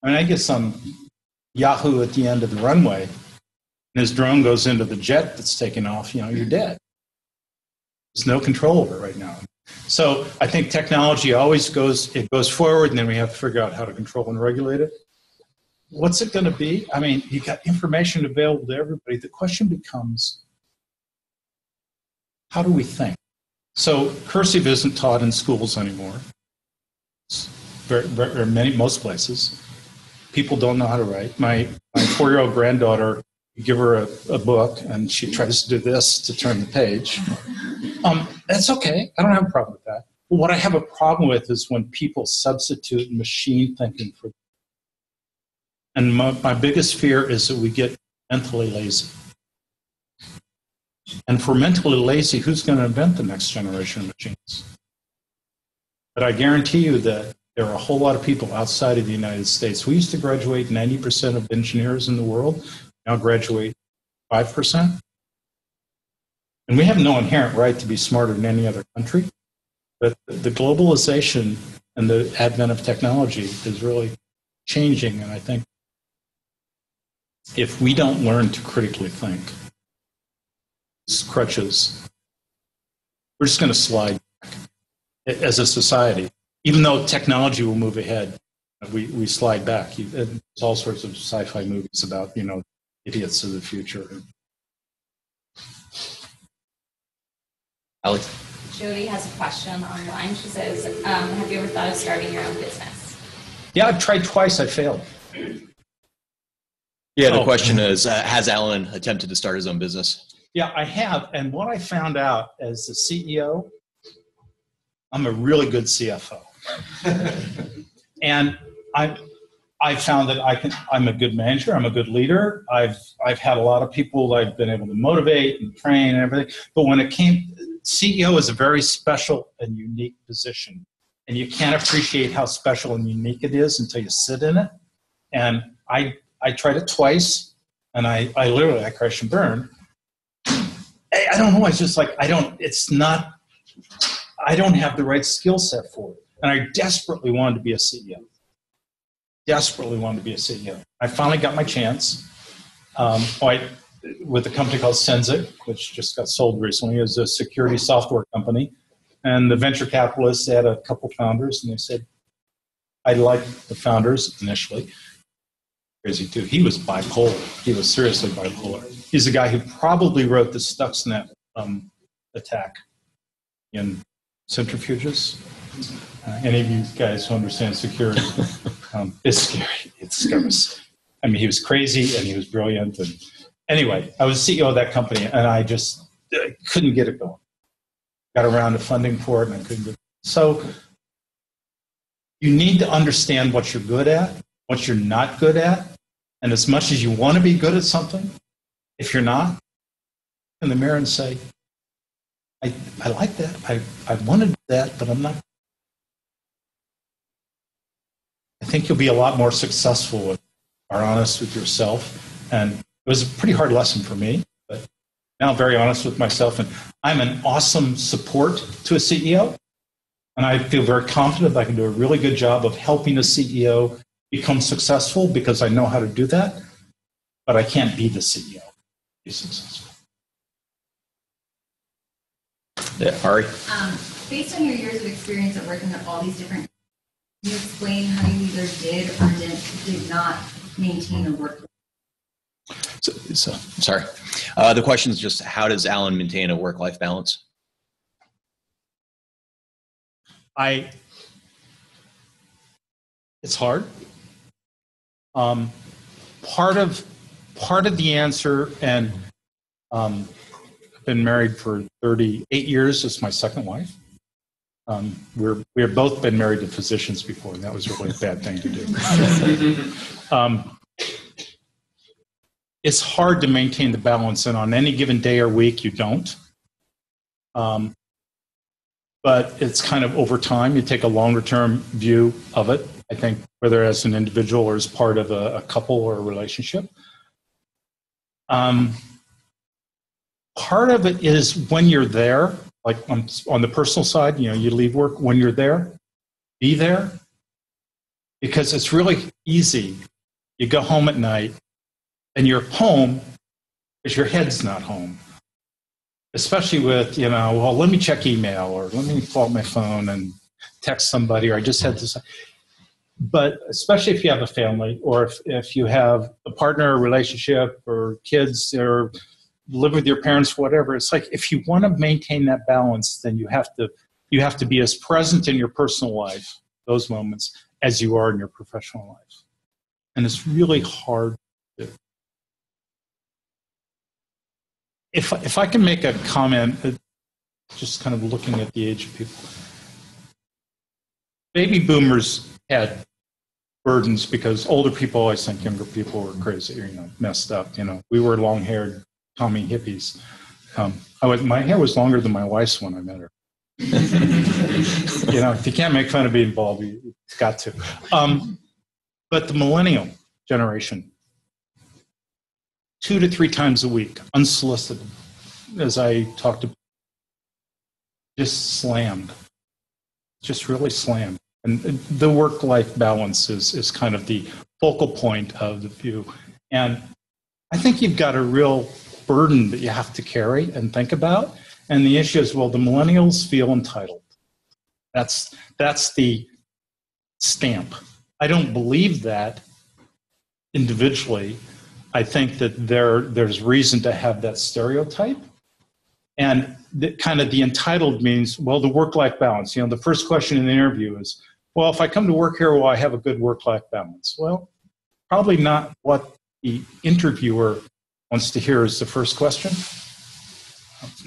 I mean, I get some Yahoo at the end of the runway, and his drone goes into the jet that's taking off, you're dead. There's no control over it right now. So I think technology always goes forward, and then we have to figure out how to control and regulate it. What's it going to be? I mean, you got information available to everybody. The question becomes, how do we think? So cursive isn't taught in schools anymore. It's most places. People don't know how to write. My 4-year-old granddaughter, you give her a book, and she tries to do this to turn the page. That's okay. I don't have a problem with that. But what I have a problem with is when people substitute machine thinking for. And my biggest fear is that we get mentally lazy. And if we're mentally lazy, who's going to invent the next generation of machines? But I guarantee you that there are a whole lot of people outside of the United States. We used to graduate 90% of engineers in the world, now graduate 5%. And we have no inherent right to be smarter than any other country. But the globalization and the advent of technology is really changing. And I think if we don't learn to critically think, crutches, we're just going to slide back as a society. Even though technology will move ahead, we slide back. There's all sorts of sci-fi movies about, idiots of the future. Alex? Jody has a question online. She says, have you ever thought of starting your own business? Yeah, I've tried twice. I failed. Yeah, the question is, has Alan attempted to start his own business? Yeah, I have. And what I found out as the CEO, I'm a really good CFO. And I found that I'm a good manager. I'm a good leader. I've had a lot of people I've been able to motivate and train and everything. But when it came, CEO is a very special and unique position. And you can't appreciate how special and unique it is until you sit in it. And I tried it twice, and I literally crashed and burned. I don't know. I just I don't have the right skill set for it. And I desperately wanted to be a CEO. I finally got my chance with a company called Sensic, which just got sold recently. It was a security software company. And the venture capitalists had a couple founders, and they said, I liked the founders initially. Crazy too. He was bipolar. He was seriously bipolar. He's the guy who probably wrote the Stuxnet attack in centrifuges. Any of you guys who understand security, it's scary. It's scary. I mean, he was crazy and he was brilliant. And anyway, I was CEO of that company, and I just couldn't get it going. Got around to funding for it, and I couldn't get it. So you need to understand what you're good at, what you're not good at. And as much as you want to be good at something, if you're not, look in the mirror and say, I like that. I wanted that, but I'm not. I think you'll be a lot more successful if you are honest with yourself. And it was a pretty hard lesson for me, but now I'm very honest with myself. And I'm an awesome support to a CEO. And I feel very confident that I can do a really good job of helping a CEO become successful because I know how to do that. But I can't be the CEO. Be successful. Yeah, Ari? Based on your years of experience of working at all these different, can you explain how you either did or did not maintain a work? So sorry. The question is just, how does Alan maintain a work-life balance? It's hard. Part of the answer, and I've been married for 38 years. It's my second wife. We have both been married to physicians before, and that was really a bad thing to do. It's hard to maintain the balance, and on any given day or week, you don't. But it's kind of over time. You take a longer-term view of it, I think, whether as an individual or as part of a couple or a relationship. Part of it is when you're there, like on the personal side, you leave work. When you're there, be there, because it's really easy. You go home at night, and you're home because your head's not home. Especially with, well, let me check email, or let me pull out my phone and text somebody, or I just had this. But especially if you have a family, or if you have a partner, or relationship, or kids, or live with your parents, whatever, it's like if you want to maintain that balance, then you have to be as present in your personal life, those moments, as you are in your professional life. And it's really hard to do. If I can make a comment, just kind of looking at the age of people. Baby boomers had burdens because older people always think younger people were crazy, messed up. We were long-haired Tommy hippies. My hair was longer than my wife's when I met her. If you can't make fun of being bald, you've got to. But the millennial generation, 2 to 3 times a week, unsolicited, as I talked to, just slammed, just really slammed. And the work-life balance is kind of the focal point of the view. And I think you've got a real burden that you have to carry and think about. And the issue is, well, the millennials feel entitled. That's the stamp. I don't believe that individually. I think that there's reason to have that stereotype. And kind of the entitled means, well, the work-life balance. The first question in the interview is, well, if I come to work here, will I have a good work-life balance? Well, probably not what the interviewer wants to hear as the first question.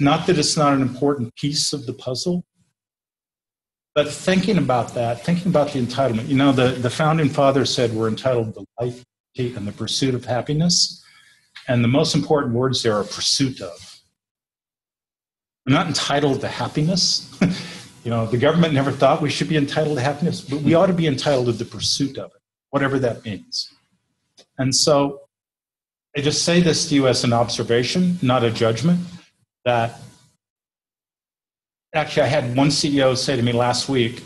Not that it's not an important piece of the puzzle, but thinking about that, thinking about the entitlement. The founding fathers said we're entitled to life and the pursuit of happiness. And the most important words there are pursuit of. We're not entitled to happiness. The government never thought we should be entitled to happiness, but we ought to be entitled to the pursuit of it, whatever that means. And so I just say this to you as an observation, not a judgment, that actually I had one CEO say to me last week,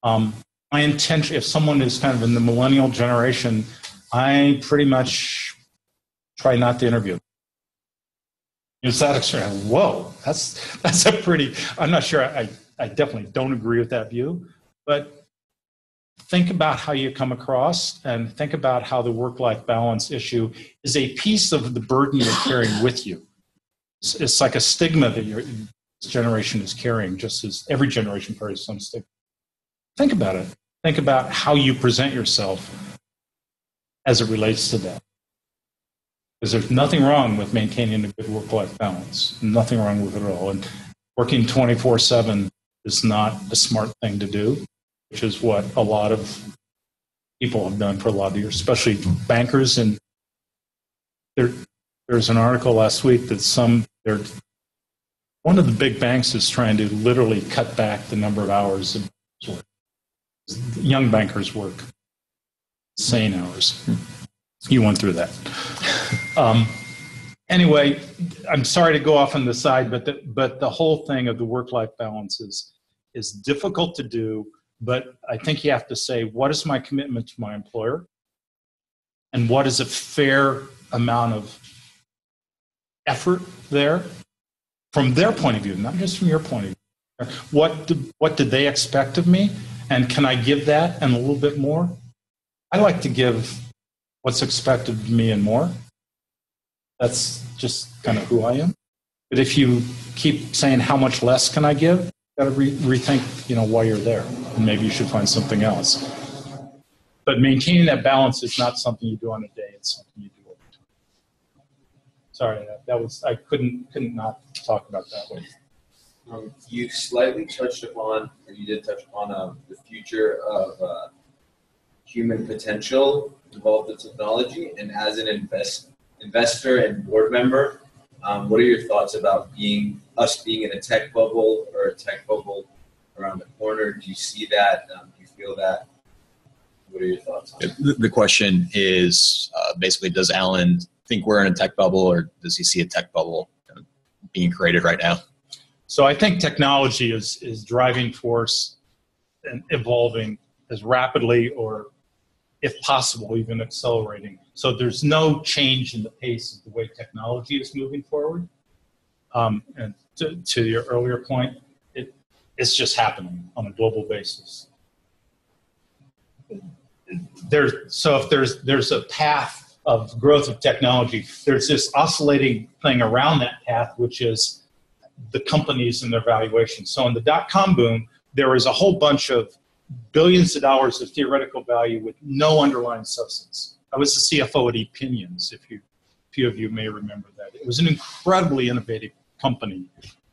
my intention, if someone is kind of in the millennial generation, I pretty much try not to interview. Is that extreme? Whoa, that's a pretty, I'm not sure, I definitely don't agree with that view, but think about how you come across and think about how the work-life balance issue is a piece of the burden you're carrying with you. It's like a stigma that this generation is carrying, just as every generation carries some stigma. Think about it. Think about how you present yourself as it relates to that. Because there's nothing wrong with maintaining a good work-life balance. Nothing wrong with it at all. And working 24/7 is not a smart thing to do, which is what a lot of people have done for a lot of years, especially bankers. And there's an article last week that one of the big banks is trying to literally cut back the number of hours of work. Young bankers work insane hours. You went through that. Anyway, I'm sorry to go off on the side, but the whole thing of the work-life balance is difficult to do. But I think you have to say, what is my commitment to my employer? And what is a fair amount of effort there from their point of view, not just from your point of view? What did they expect of me? And can I give that and a little bit more? I like to give what's expected of me and more. That's just kind of who I am. But if you keep saying, how much less can I give? You've got to rethink, why you're there. And maybe you should find something else. But maintaining that balance is not something you do on a day. It's something you do over time. Sorry, that was, I couldn't not talk about that way. You slightly touched upon, or you did touch upon the future of human potential involved with technology. And as an investor and board member, what are your thoughts about us being in a tech bubble or a tech bubble around the corner? Do you see that? Do you feel that? What are your thoughts on it? The question is basically, does Alan think we're in a tech bubble, or does he see a tech bubble being created right now? So I think technology is driving force and evolving as rapidly, or if possible, even accelerating. So there's no change in the pace of the way technology is moving forward. And to your earlier point, it's just happening on a global basis. So if there's a path of growth of technology, there's this oscillating thing around that path, which is the companies and their valuation. So in the dot-com boom, there was a whole bunch of billions of dollars of theoretical value with no underlying substance. I was the CFO at Opinions, if a few of you may remember that. It was an incredibly innovative company.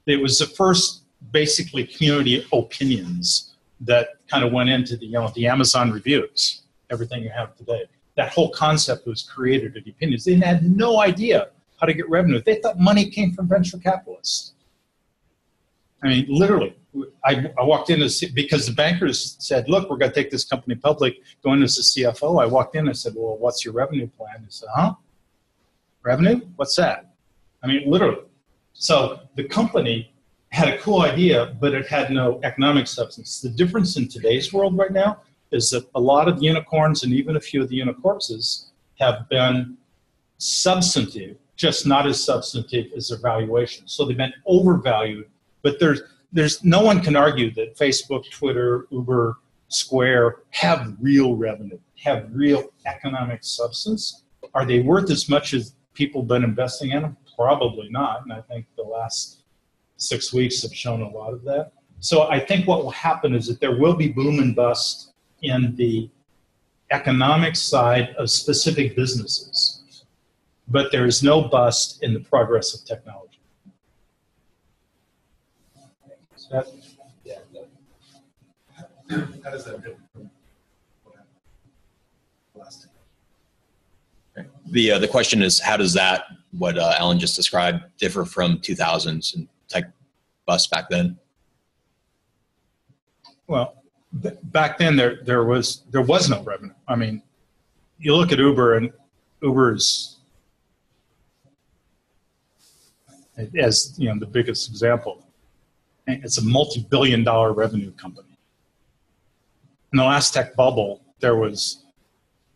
It was the first, basically, community opinions that kind of went into the Amazon reviews, everything you have today. That whole concept was created at Opinions. They had no idea how to get revenue. They thought money came from venture capitalists. I mean, literally, I walked in because the bankers said, look, we're going to take this company public, go in as a CFO. I walked in and said, well, what's your revenue plan? He said, huh? Revenue? What's that? I mean, literally. So the company had a cool idea, but it had no economic substance. The difference in today's world right now is that a lot of the unicorns and even a few of the unicorpses have been substantive, just not as substantive as their valuation. So they've been overvalued. But there's no one can argue that Facebook, Twitter, Uber, Square have real revenue, have real economic substance. Are they worth as much as people have been investing in them? Probably not. And I think the last 6 weeks have shown a lot of that. So I think what will happen is that there will be boom and bust in the economic side of specific businesses, but there is no bust in the progress of technology. Yeah. How does that differ from what happened last time? The question is, how does that, what Alan just described, differ from 2000s and tech bust back then? Well, back then there was no revenue. I mean, you look at Uber, and Uber's, as the biggest example. It's a multi-billion-dollar revenue company. In the last tech bubble, there were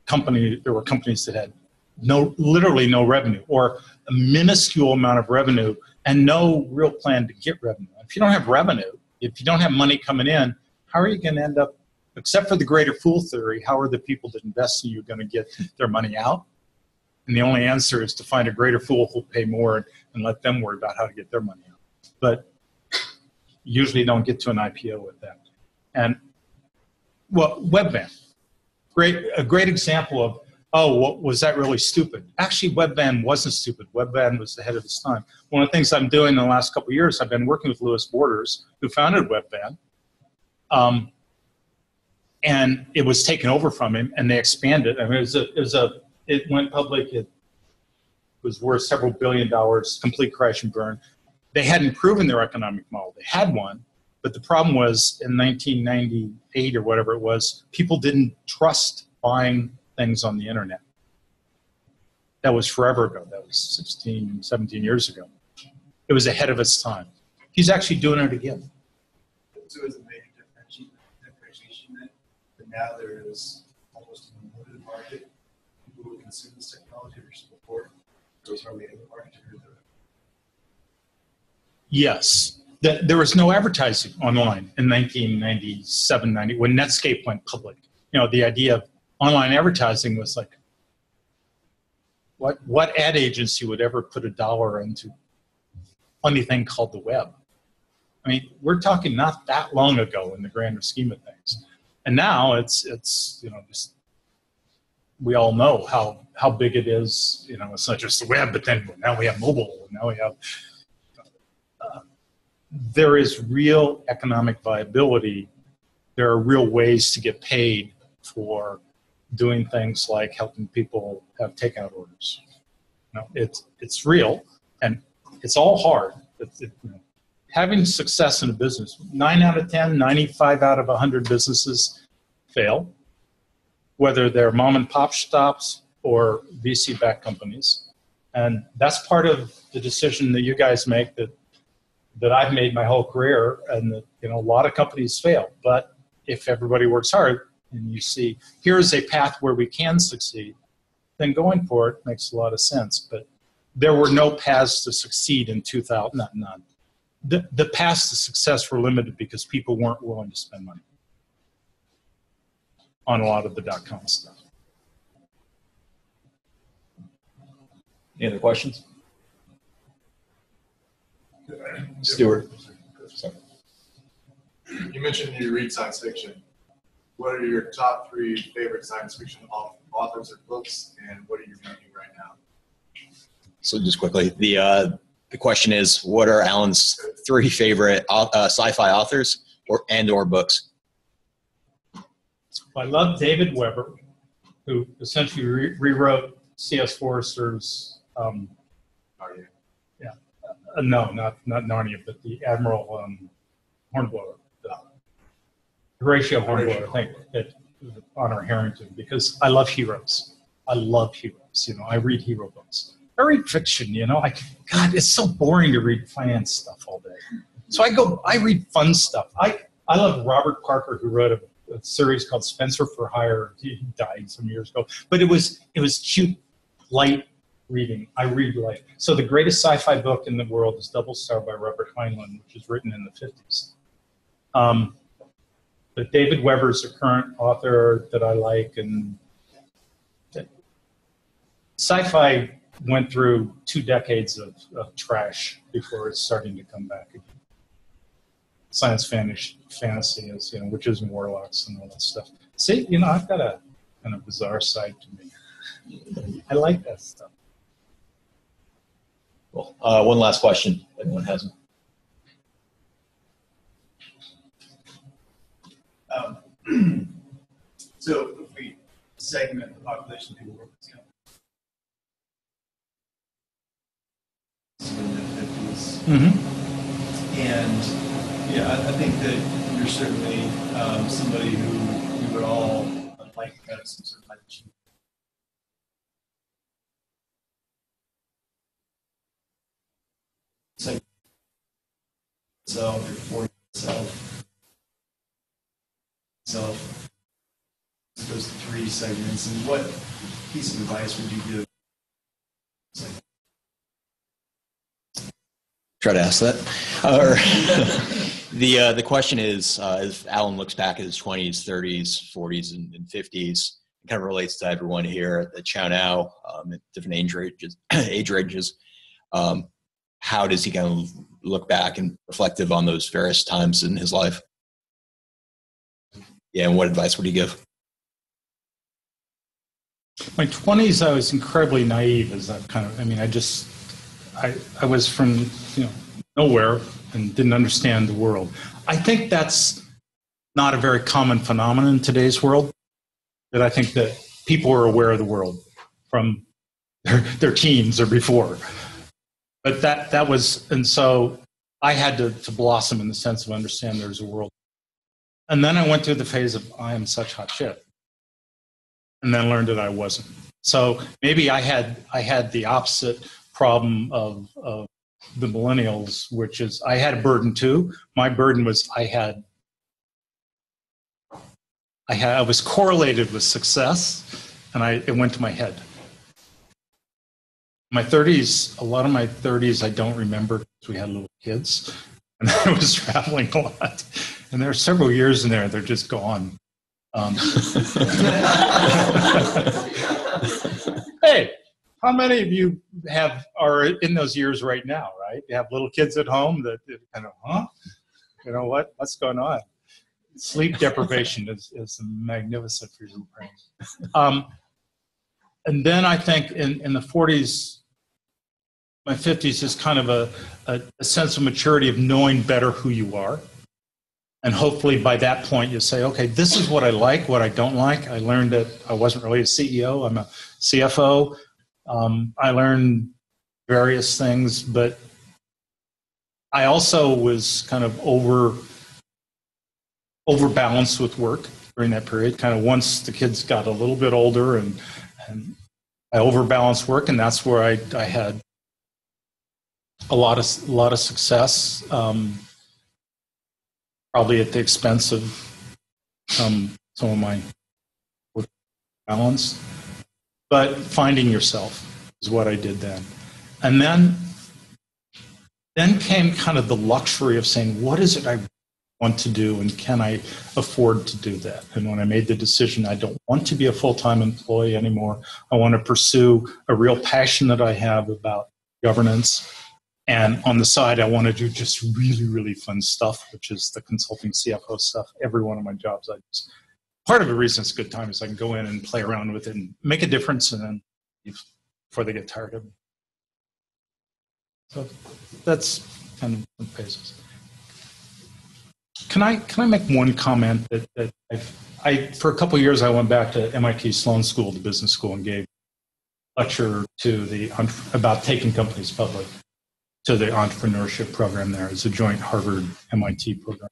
companies that had literally no revenue, or a minuscule amount of revenue, and no real plan to get revenue. If you don't have revenue, if you don't have money coming in, how are you going to end up, except for the greater fool theory, how are the people that invest in you going to get their money out? And the only answer is to find a greater fool who'll pay more and let them worry about how to get their money out. But usually don't get to an IPO with that. And, well, Webvan, a great example of, was that really stupid? Actually, Webvan wasn't stupid. Webvan was ahead of its time. One of the things I'm doing in the last couple of years, I've been working with Louis Borders, who founded Webvan, and it was taken over from him, and they expanded. I mean, it went public. It was worth several $billion, complete crash and burn. They hadn't proven their economic model. They had one, but the problem was in 1998 or whatever it was, people didn't trust buying things on the internet. That was forever ago. That was 16, 17 years ago. It was ahead of its time. He's actually doing it again. So is a major differentiation that now there is almost an unlimited market. People who consume this technology versus before. There was hardly any market to do that. Yes. There was no advertising online in 1997, 90, when Netscape went public. The idea of online advertising was like, what ad agency would ever put $1 into anything called the web? I mean, we're talking not that long ago in the grander scheme of things. And now it's just we all know how big it is. You know, it's not just the web, but then now we have mobile, and now we have. There is real economic viability. There are real ways to get paid for doing things like helping people have takeout orders. You know, it's real, and it's all hard. You know, having success in a business, 9 out of 10, 95 out of 100 businesses fail, whether they're mom and pop shops or VC-backed companies. And that's part of the decision that you guys make that I've made my whole career, and that, you know, a lot of companies fail. But if everybody works hard and you see, here's a path where we can succeed, then going for it makes a lot of sense. But there were no paths to succeed in 2000, none. The paths to success were limited because people weren't willing to spend money on a lot of the .com stuff. Any other questions? Stuart. Sorry. You mentioned you read science fiction. What are your top 3 favorite science fiction authors or books, and what are you reading right now? So just quickly, the question is, what are Alan's 3 favorite sci-fi authors or books? I love David Weber, who essentially rewrote C.S. Forrester's. No, not Narnia, but the Admiral Hornblower, Horatio Hornblower. I think that Honor Harrington, because I love heroes. I love heroes. You know, I read hero books. I read fiction. You know, God, it's so boring to read finance stuff all day. So I read fun stuff. I love Robert Parker, who wrote a series called Spencer for Hire. He died some years ago, but it was cute, light reading. I read light. So the greatest sci-fi book in the world is Double Star by Robert Heinlein, which was written in the 50s. But David Weber's a current author that I like, and sci-fi went through 2 decades of trash before it's starting to come back again. Science fantasy is, you know, witches and warlocks and all that stuff. See, you know, I've got a kind of bizarre side to me. I like that stuff. Well, one last question, if anyone has one. So if we segment the population people work with, in the 50s. Mm-hmm. And yeah, I think that you're certainly somebody who we would all like to have some sort of like achievement. So yourself, your 40 self, those 3 segments, and what piece of advice would you give? Try to ask that. Or the question is, as Alan looks back at his 20s, 30s, 40s, and 50s, it kind of relates to everyone here at the Chow Now, at different age ranges. How does he kind of look back and reflective on those various times in his life? Yeah, and what advice would he give? My 20s, I was incredibly naive as that kind of, I mean, I was from, you know, nowhere and didn't understand the world. I think that's not a very common phenomenon in today's world, that I think that people are aware of the world from their teens or before. But that was, and so I had to blossom in the sense of understand there's a world. And then I went through the phase of I am such hot shit, and then learned that I wasn't. So maybe I had the opposite problem of the millennials, which is I had a burden too. My burden was I was correlated with success, and it went to my head. My 30s, a lot of my 30s, I don't remember because we had little kids, and I was traveling a lot. And there are several years in there, they're just gone. Hey, how many of you are in those years right now, right? You have little kids at home that kind of, huh? You know what's going on? Sleep deprivation is magnificent for your brain. and then I think in the 40s, my 50s is kind of a sense of maturity of knowing better who you are. And hopefully by that point you say, okay, this is what I like, what I don't like. I learned that I wasn't really a CEO, I'm a CFO. I learned various things, but I also was kind of overbalanced with work during that period. Kind of once the kids got a little bit older, and I overbalanced work, and that's where I had a lot of success, probably at the expense of some of my work balance. But finding yourself is what I did then, and then came kind of the luxury of saying, what is it I want to do, and can I afford to do that? And when I made the decision, I don't want to be a full-time employee anymore. I want to pursue a real passion that I have about governance. And on the side, I want to do just really, really fun stuff, which is the consulting CFO stuff. Every one of my jobs, part of the reason it's a good time is I can go in and play around with it and make a difference, and then leave before they get tired of it. So that's kind of the phases. Can I make one comment that I for a couple of years I went back to MIT Sloan School, the business school, and gave a lecture about taking companies public to the entrepreneurship program there. It's a joint Harvard MIT program,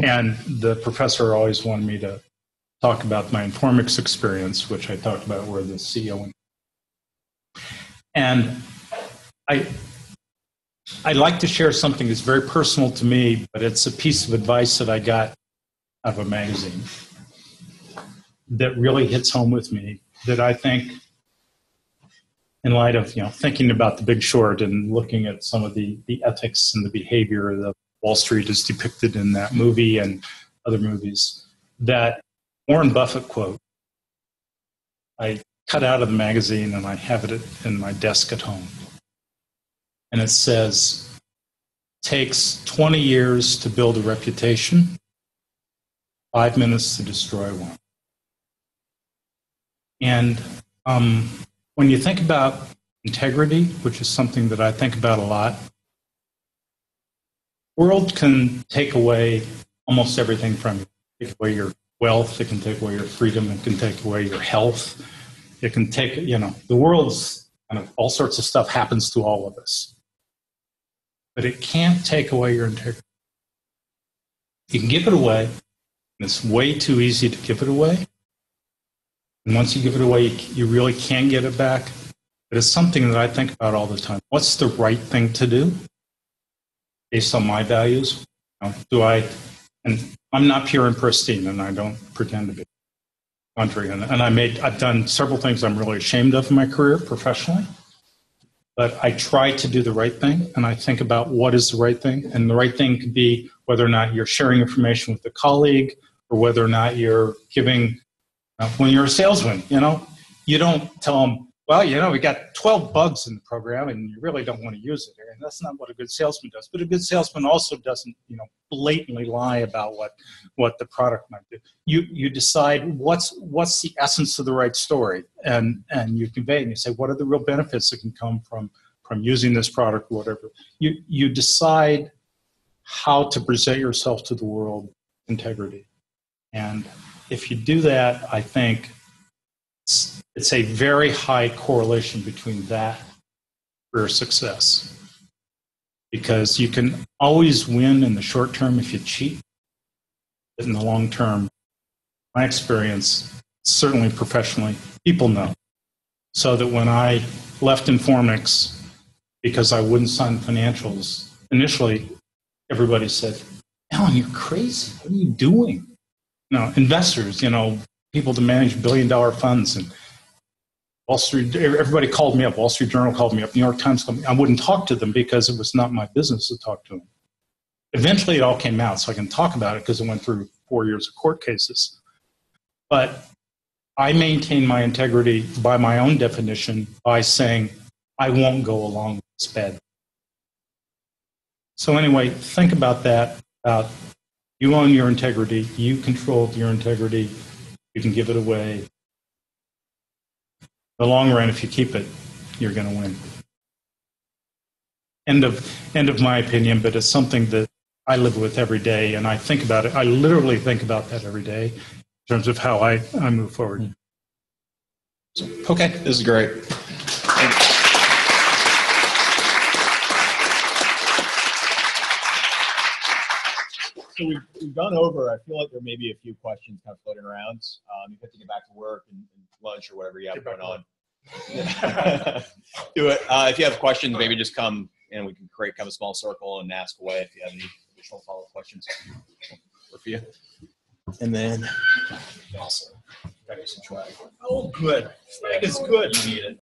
and the professor always wanted me to talk about my Henricks experience, which I talked about where the CEO went. And I'd like to share something that's very personal to me, but it's a piece of advice that I got out of a magazine that really hits home with me, that I think, in light of thinking about The Big Short and looking at some of the ethics and the behavior that Wall Street is depicted in that movie and other movies, that Warren Buffett quote, I cut out of the magazine and I have it in my desk at home. And it says, takes 20 years to build a reputation, 5 minutes to destroy one. And when you think about integrity, which is something that I think about a lot, the world can take away almost everything from you. Take away your wealth, it can take away your freedom, it can take away your health. It can take, the world's kind of all sorts of stuff happens to all of us. But it can't take away your integrity. You can give it away, and it's way too easy to give it away. And once you give it away, you really can't get it back. But it's something that I think about all the time. What's the right thing to do based on my values? And I'm not pure and pristine, and I don't pretend to be. Country, and I've done several things I'm really ashamed of in my career professionally. But I try to do the right thing, and I think about what is the right thing. And the right thing could be whether or not you're sharing information with a colleague, or whether or not you're giving, when you're a salesman, you don't tell them, well, we got 12 bugs in the program, and you really don't want to use it. And that's not what a good salesman does. But a good salesman also doesn't, blatantly lie about what the product might do. You decide what's the essence of the right story, and you convey it, and you say, what are the real benefits that can come from using this product, or whatever. You decide how to present yourself to the world, integrity. And if you do that, I think it's a very high correlation between that and career success. Because you can always win in the short term if you cheat. But in the long term, my experience, certainly professionally, people know. So that when I left Henricks because I wouldn't sign financials, initially everybody said, Alan, you're crazy. What are you doing? Investors, people to manage billion-dollar funds, and Wall Street, everybody called me up. Wall Street Journal called me up. New York Times called me. I wouldn't talk to them because it was not my business to talk to them. Eventually, it all came out, so I can talk about it because it went through 4 years of court cases. But I maintain my integrity by my own definition by saying, I won't go along with this bad. So anyway, think about that. You own your integrity. You control your integrity. You can give it away. the long run, if you keep it, you're going to win. End of my opinion, but it's something that I live with every day, and I think about it. I literally think about that every day in terms of how I move forward. Okay, this is great. So we've gone over. I feel like there may be a few questions kind of floating around. You have to get back to work and lunch or whatever you have going on. Do it. If you have questions, maybe just come and we can create kind of a small circle and ask away if you have any additional follow-up questions for you. And then also, got you some swag. Oh, good. Swag is good. You need it.